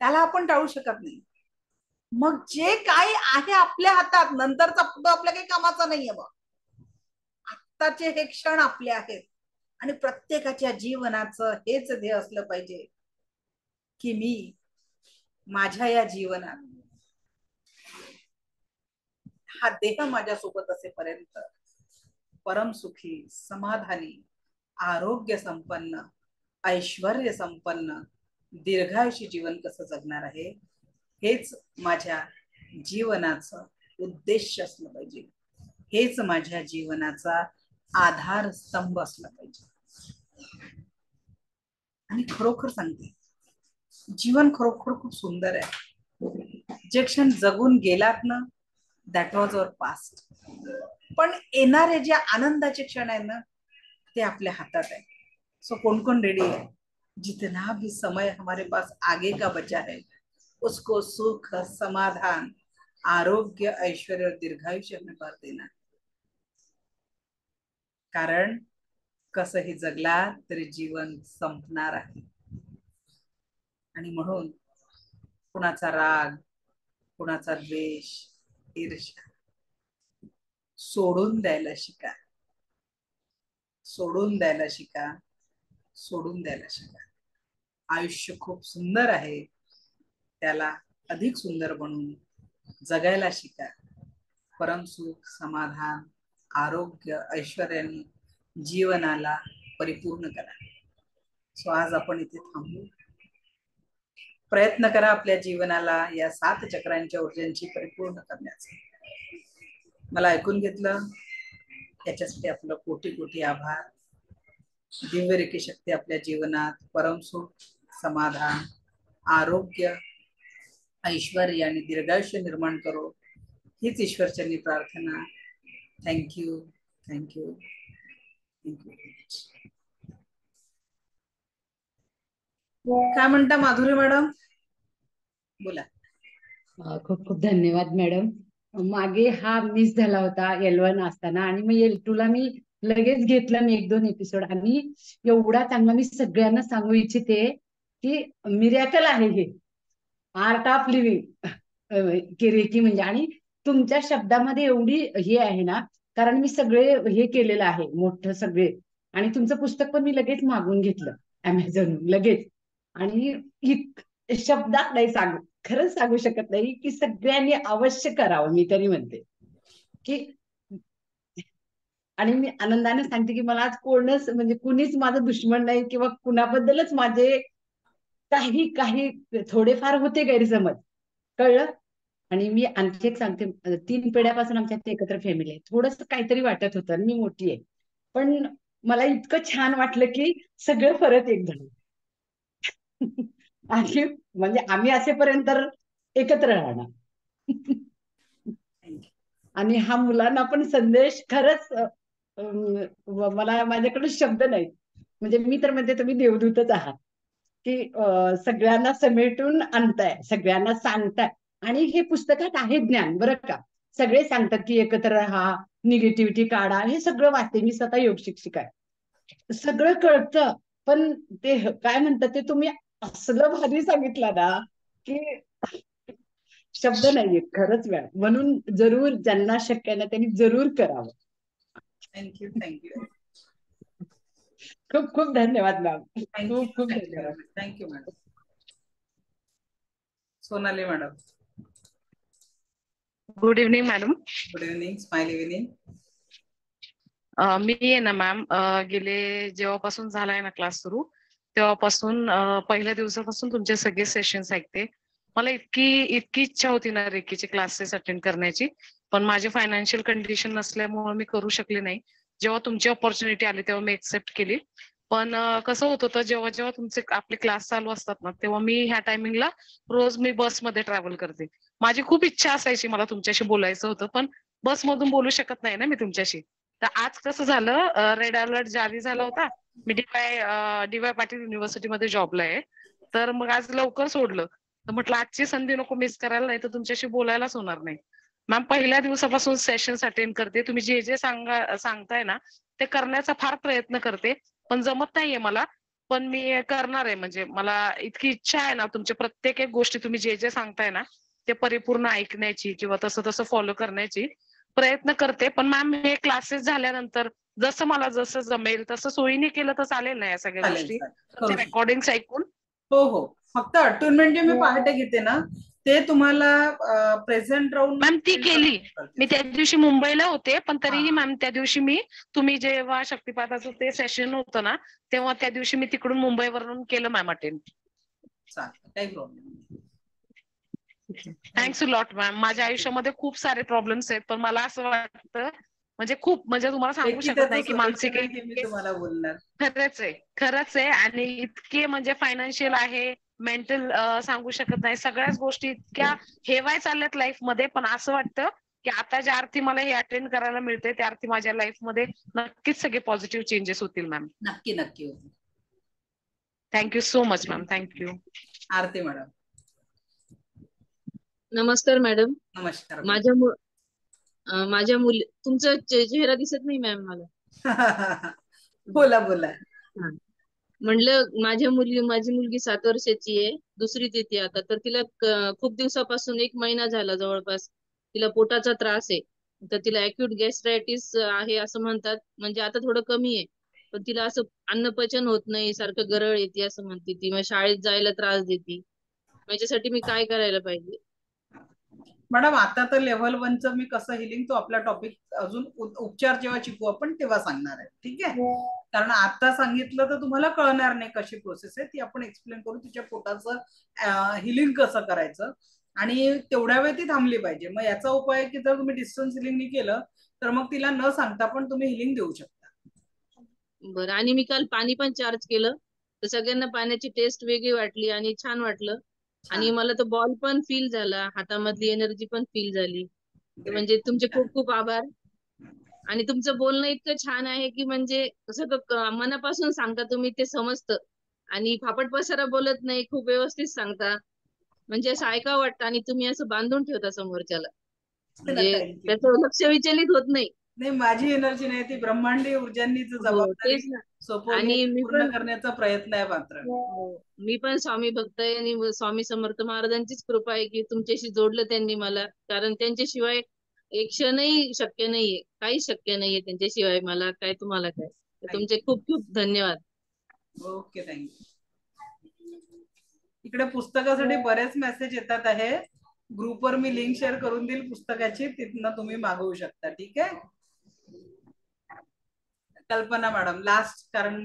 त्याला आपण टाळू शकत नाही. मग जे काय आहे आपल्या हातात, नंतरचा पुढं आपल्या काही कामाचा नाहीये. बघ, आत्ताचे हे क्षण आपले आहेत आणि प्रत्येकाच्या जीवनाचं हेच ध्येय असलं पाहिजे की मी माझ्या या जीवनात हा देह माझ्यासोबत असेपर्यंत परम सुखी, समाधानी, आरोग्य संपन्न, ऐश्वर्य संपन्न, दीर्घायुषी जीवन कसं जगणार आहे हेच माझ्या जीवनाचं उद्देश असलं पाहिजे. हेच माझ्या जीवनाचा आधार स्तंभ असला पाहिजे. आणि खरोखर सांगते, जीवन खरोखर खूप सुंदर आहे. जे क्षण जगून गेलात ना, दॅट वॉज अवर पास्ट. पण येणारे जे आनंदाचे क्षण आहे ना ते आपल्या हातात आहे. सो कोण कोण रेडी है? जितना भी समय हमारे पास आगे का बचा है उसको सुख, समाधान, आरोग्य, ऐश्वर्य और दीर्घायुष्य में भर देना. कारण कसंही जगला तरी जीवन संपणार आहे. आणि म्हणून कुणाचा राग, कुणाचा द्वेष, ईर्ष्या सोडून द्यायला शिका. सोडून द्यायला शिका. सोडून द्यायला शिका. आयुष्य खूप सुंदर आहे, त्याला अधिक सुंदर बनवून जगायला शिका. परमसुख, समाधान, आरोग्य, ऐश्वर्याने जीवनाला परिपूर्ण करा. सो आज आपण इथे थांबू. प्रयत्न करा आपल्या जीवनाला या 7 चक्रांच्या ऊर्जांची परिपूर्ण करण्याचा. मला ऐकून घेतलं याच्यासाठी आपलं कोटी कोटी आभार. दिव्य रेखी शक्ती आपल्या जीवनात परमसुख, समाधान, आरोग्य, ऐश्वर्य आणि दीर्घायुष्य निर्माण करो, हीच ईश्वरचरणी प्रार्थना. Thank you, thank you, thank you. काय म्हणता माधुरी मॅडम, बोला. खूप खूप धन्यवाद मॅडम. मागे हा मिस झाला होता L1 असताना, आणि मग L2 ला मी लगेच घेतलं मी 1-2 एपिसोड. आणि एवढा चांगला, मी सगळ्यांना सांगू इच्छिते की मिरॅकल आहे हे, आर्ट ऑफ लिव्हिंग रेकी म्हणजे. आणि तुमच्या शब्दामध्ये एवढी हे आहे ना, कारण मी सगळे हे केलेलं आहे मोठं सगळे. आणि तुमचं पुस्तक पण मी लगेच मागून घेतलं Amazon लगेच. आणि शब्दात नाही सांगू, खरंच सांगू शकत नाही की सगळ्यांनी अवश्य करावं, मी तरी म्हणते की. आणि मी आनंदाने सांगते की मला आज कोणच म्हणजे कुणीच माझं दुश्मन नाही, किंवा कुणाबद्दलच माझे काही काही थोडेफार होते गैरसमज, कळलं. आणि मी आणखी एक सांगते, 3 पिढ्यापासून आमच्या एकत्र फॅमिली आहे. थोडस काहीतरी वाटत होतं, मी मोठी आहे, पण मला इतकं छान वाटलं की सगळं परत एक झालं. आणि म्हणजे आम्ही असेपर्यंत एकत्र राहणार. आणि हा मुलांना पण संदेश खरंच मला माझ्याकडे शब्द नाहीत. म्हणजे मी तर म्हणते तुम्ही देवदूतच आहात की सगळ्यांना समेटून आणताय, सगळ्यांना सांगताय. आणि हे पुस्तकात आहे ज्ञान बरं का. सगळे सांगतात की एकत्र राहा, निगेटिव्हिटी काढा. हे सगळं वाचते, मी स्वतः योग शिक्षिका आहे, सगळं कळतं. पण ते काय म्हणतात ते तुम्ही असलं भारी सांगितलं ना की शब्द नाहीये खरंच मॅम. म्हणून जरूर ज्यांना शक्य आहे ना त्यांनी जरूर करावं. थँक्यू थँक्यू खूप खूप धन्यवाद मॅम. थँक्यू खूप खूप थँक्यू धन्यवाद. Thank you madam. Sonali madam. Good evening madam. Good evening. Smile evening. मी आहे ना मॅम, गेले जेव्हापासून झालाय ना क्लास सुरू तेव्हापासून पहिल्या दिवसापासून तुमचे सगळे सेशन्स ऐकते. मला इतकी इच्छा होती ना रेकीचे क्लासेस अटेंड करण्याची, पण माझी फायनान्शियल कंडिशन नसल्यामुळे मी करू शकले नाही. जेव्हा तुमची ऑपॉर्च्युनिटी आली तेव्हा मी एक्सेप्ट केली. पण कसं होत होतं, जेव्हा जेव्हा तुमचे आपले क्लास चालू असतात ना तेव्हा मी ह्या टायमिंगला रोज मी बसमध्ये ट्रॅव्हल करते. माझी खूप इच्छा असायची, मला तुमच्याशी बोलायचं होतं, पण बसमधून बोलू शकत नाही ना मी तुमच्याशी. तर आज कसं झालं, रेड अलर्ट जारी झाला होता. मी डी वाय पाटील युनिव्हर्सिटीमध्ये जॉबला आहे. तर मग आज लवकर सोडलं. तर म्हटलं आजची संधी नको मिस करायला, नाही तर तुमच्याशी बोलायलाच होणार नाही. मॅम, पहिल्या दिवसापासून सेशन्स अटेंड करते. तुम्ही जे जे सांगताय ना ते करण्याचा फार प्रयत्न करते, पण जमत नाहीये मला. पण मी करणार आहे. म्हणजे मला इतकी इच्छा आहे ना, तुमच्या प्रत्येक एक गोष्टी तुम्ही जे जे सांगताय ना ते परिपूर्ण ऐकण्याची किंवा तसं तसं फॉलो करण्याची प्रयत्न करते. पण मॅम, हे क्लासेस झाल्यानंतर जसं जमेल तसं सोयीने केलं तर चालेल ना या सगळ्या चालेल गोष्टी, चालेल करू शकतो. रेकॉर्डिंग ऐकून? हो हो. फक्त अटोनमेंट जे मी पहाटे घेते ना ते तुम्हाला प्रेझेंट राहून मॅम ती केली मी. त्या दिवशी मुंबईला होते, पण तरीही हा. मॅम त्या दिवशी तुम्ही जेव्हा शक्तिपाताचं ते सेशन होतं ना तेव्हा त्या दिवशी मी तिकडून मुंबईवरून केलं मॅम अटेंड. चालेल, काही प्रॉब्लेम नाही. Thanks a lot ma'am. माझ्या आयुष्यामध्ये खूप सारे प्रॉब्लेम्स आहेत, पण मला असं वाटतं म्हणजे तुम्हाला सांगू पैकी शकत त्याचं नाही की मानसिक सोल्युशन आहे हे मी तुम्हाला बोलणार. खरंच आहे. आणि इतके म्हणजे फायनान्शियल आहे, मेंटल सांगू शकत नाही. सगळ्याच गोष्टी इतक्या हेवाय चालल्यात लाईफ मध्ये. पण असं वाटतं की आता ज्या अर्थी मला हे अटेंड करायला मिळते त्या अर्थी माझ्या लाईफ मध्ये नक्कीच सगळे पॉझिटिव्ह चेंजेस होतील मॅम. नक्की नक्की होतील. Thank you so much ma'am. Thank you. Aarti madam. नमस्कार मॅडम. नमस्कार. माझ्या मुली तुमचा चेहरा दिसत नाही मॅम मला. बोला बोला. म्हणलं माझी मुलगी 7 वर्षाची आहे, दुसरीत येते आता. तर तिला खूप दिवसापासून 1 महिना झाला जवळपास तिला पोटाचा त्रास आहे. तर तिला अॅक्यूट गॅस्ट्रायटिस आहे असं म्हणतात. म्हणजे आता थोडं कमी आहे, पण तिला असं अन्नपचन होत नाही, सारखं गरळ येते असं म्हणते ती. मग शाळेत जायला त्रास देते. माझ्यासाठी मी काय करायला पाहिजे? मॅडम, आता तर लेव्हल 1चं मी कसं हिलिंग तो आपला टॉपिक अजून उपचार जेव्हा शिकू आपण तेव्हा सांगणार आहे, ठीक आहे. कारण आता सांगितलं तर तुम्हाला कळणार नाही कशी प्रोसेस आहे ती. आपण एक्सप्लेन करू तिच्या पोटाचं हिलिंग कसं करायचं. आणि तेवढ्या वेळ ती थांबली पाहिजे. मग याचा उपाय की जर तुम्ही डिस्टन्स हिलिंग केलं तर मग तिला न सांगता पण तुम्ही हिलिंग देऊ शकता. बरं. आणि मी काल पाणी पण चार्ज केलं, तर सगळ्यांना पाण्याची टेस्ट वेगळी वाटली आणि छान वाटलं. आणि मला तो बॉल पण फील झाला, हातामधली एनर्जी पण फील झाली. म्हणजे तुमचे खूप खूप आभार. आणि तुमचं बोलणं इतकं छान आहे की म्हणजे सगळं मनापासून सांगता तुम्ही, ते समजतं. आणि फापट पसारा बोलत नाही, खूप व्यवस्थित सांगता. म्हणजे असं ऐकावं वाटतं आणि तुम्ही असं बांधून ठेवता समोरच्याला. म्हणजे त्याचं लक्ष विचलित होत नाही. नाही, माझी एनर्जी नाही, ती ब्रह्मांडीय ऊर्जांनीच हो, जबाबदारी तेच ना. सोपवली, आणि मी पूर्ण पण करण्याचा प्रयत्न आहे मात्र. मी पण स्वामी भक्त आहे आणि स्वामी समर्थ महाराजांचीच कृपा आहे की तुमच्याशी जोडलं त्यांनी मला. कारण त्यांच्याशिवाय एक क्षणही शक्य नाहीये, काही शक्य नाहीये त्यांच्याशिवाय मला काय, तुम्हाला काय. तुमचे खूप खूप धन्यवाद. Okay, thank you. इकडे पुस्तकासाठी बरेच मेसेज येतात आहे. ग्रुपवर मी लिंक शेअर करून देईल पुस्तकाची, तिथनं तुम्ही मागवू शकता, ठीक आहे. कल्पना मॅडम लास्ट, कारण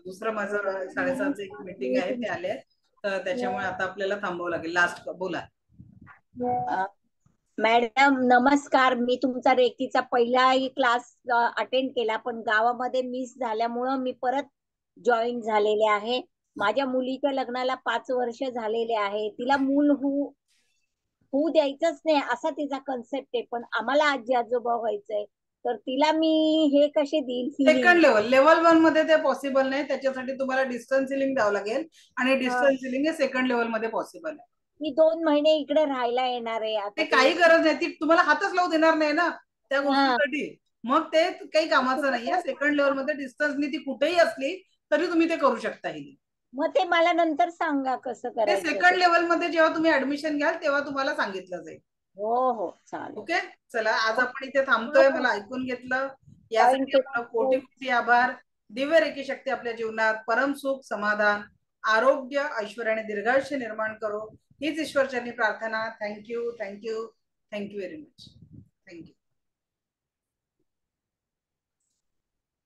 दुसरं माझं 7:30 एक मीटिंग आहे, ते आले तर त्याच्यामुळे आता आपल्याला थांबावं लागेल. लास्ट बोला. मॅडम नमस्कार. मी तुमचा रेकीचा पहिलाही क्लास अटेंड केला, पण गावामध्ये मिस झाल्यामुळं मी परत जॉईन झालेले आहे. माझ्या मुलीच्या लग्नाला 5 वर्ष झालेले आहे. तिला मूल होऊ द्यायचंच नाही असा तिचा कन्सेप्ट आहे. पण आम्हाला आजी आजोबा व्हायचंय, तर तिला मी हे कसे देईल सेकंड लेवल 1 मध्ये ते पॉसिबल नाही. त्याच्यासाठी तुम्हाला डिस्टन्स सिलिंग द्यावं लागेल आणि डिस्टन्स सिलिंग हे सेकंड लेवल मध्ये पॉसिबल आहे. मी 2 महिने इकडे राहायला येणार आहे. आता ते काही गरज नाही, ती तुम्हाला हातच लावू देणार नाही ना त्या गोष्टीसाठी. मग ते काही कामाचं नाहीये. सेकंड लेवल मध्ये डिस्टन्सनी ती कुठेही असली तरी तुम्ही ते करू शकता. ही मग ते मला नंतर सांगा कसं ते करायचं. सेकंड लेवल मध्ये जेव्हा तुम्ही ऍडमिशन घ्याल तेव्हा तुम्हाला सांगितलं जाईल. हो हो चालेल. ओके, चला आज आपण इथे थांबतोय. मला ऐकून घेतलं यासाठी आपला कोटी कोटी आभार. दिव्य रेखी शक्ती आपल्या जीवनात परम सुख, समाधान, आरोग्य, ऐश्वर्य आणि दीर्घायुष्य निर्माण करो हीच ईश्वरचरणी प्रार्थना. Thank you, thank you, thank you very much. Thank you.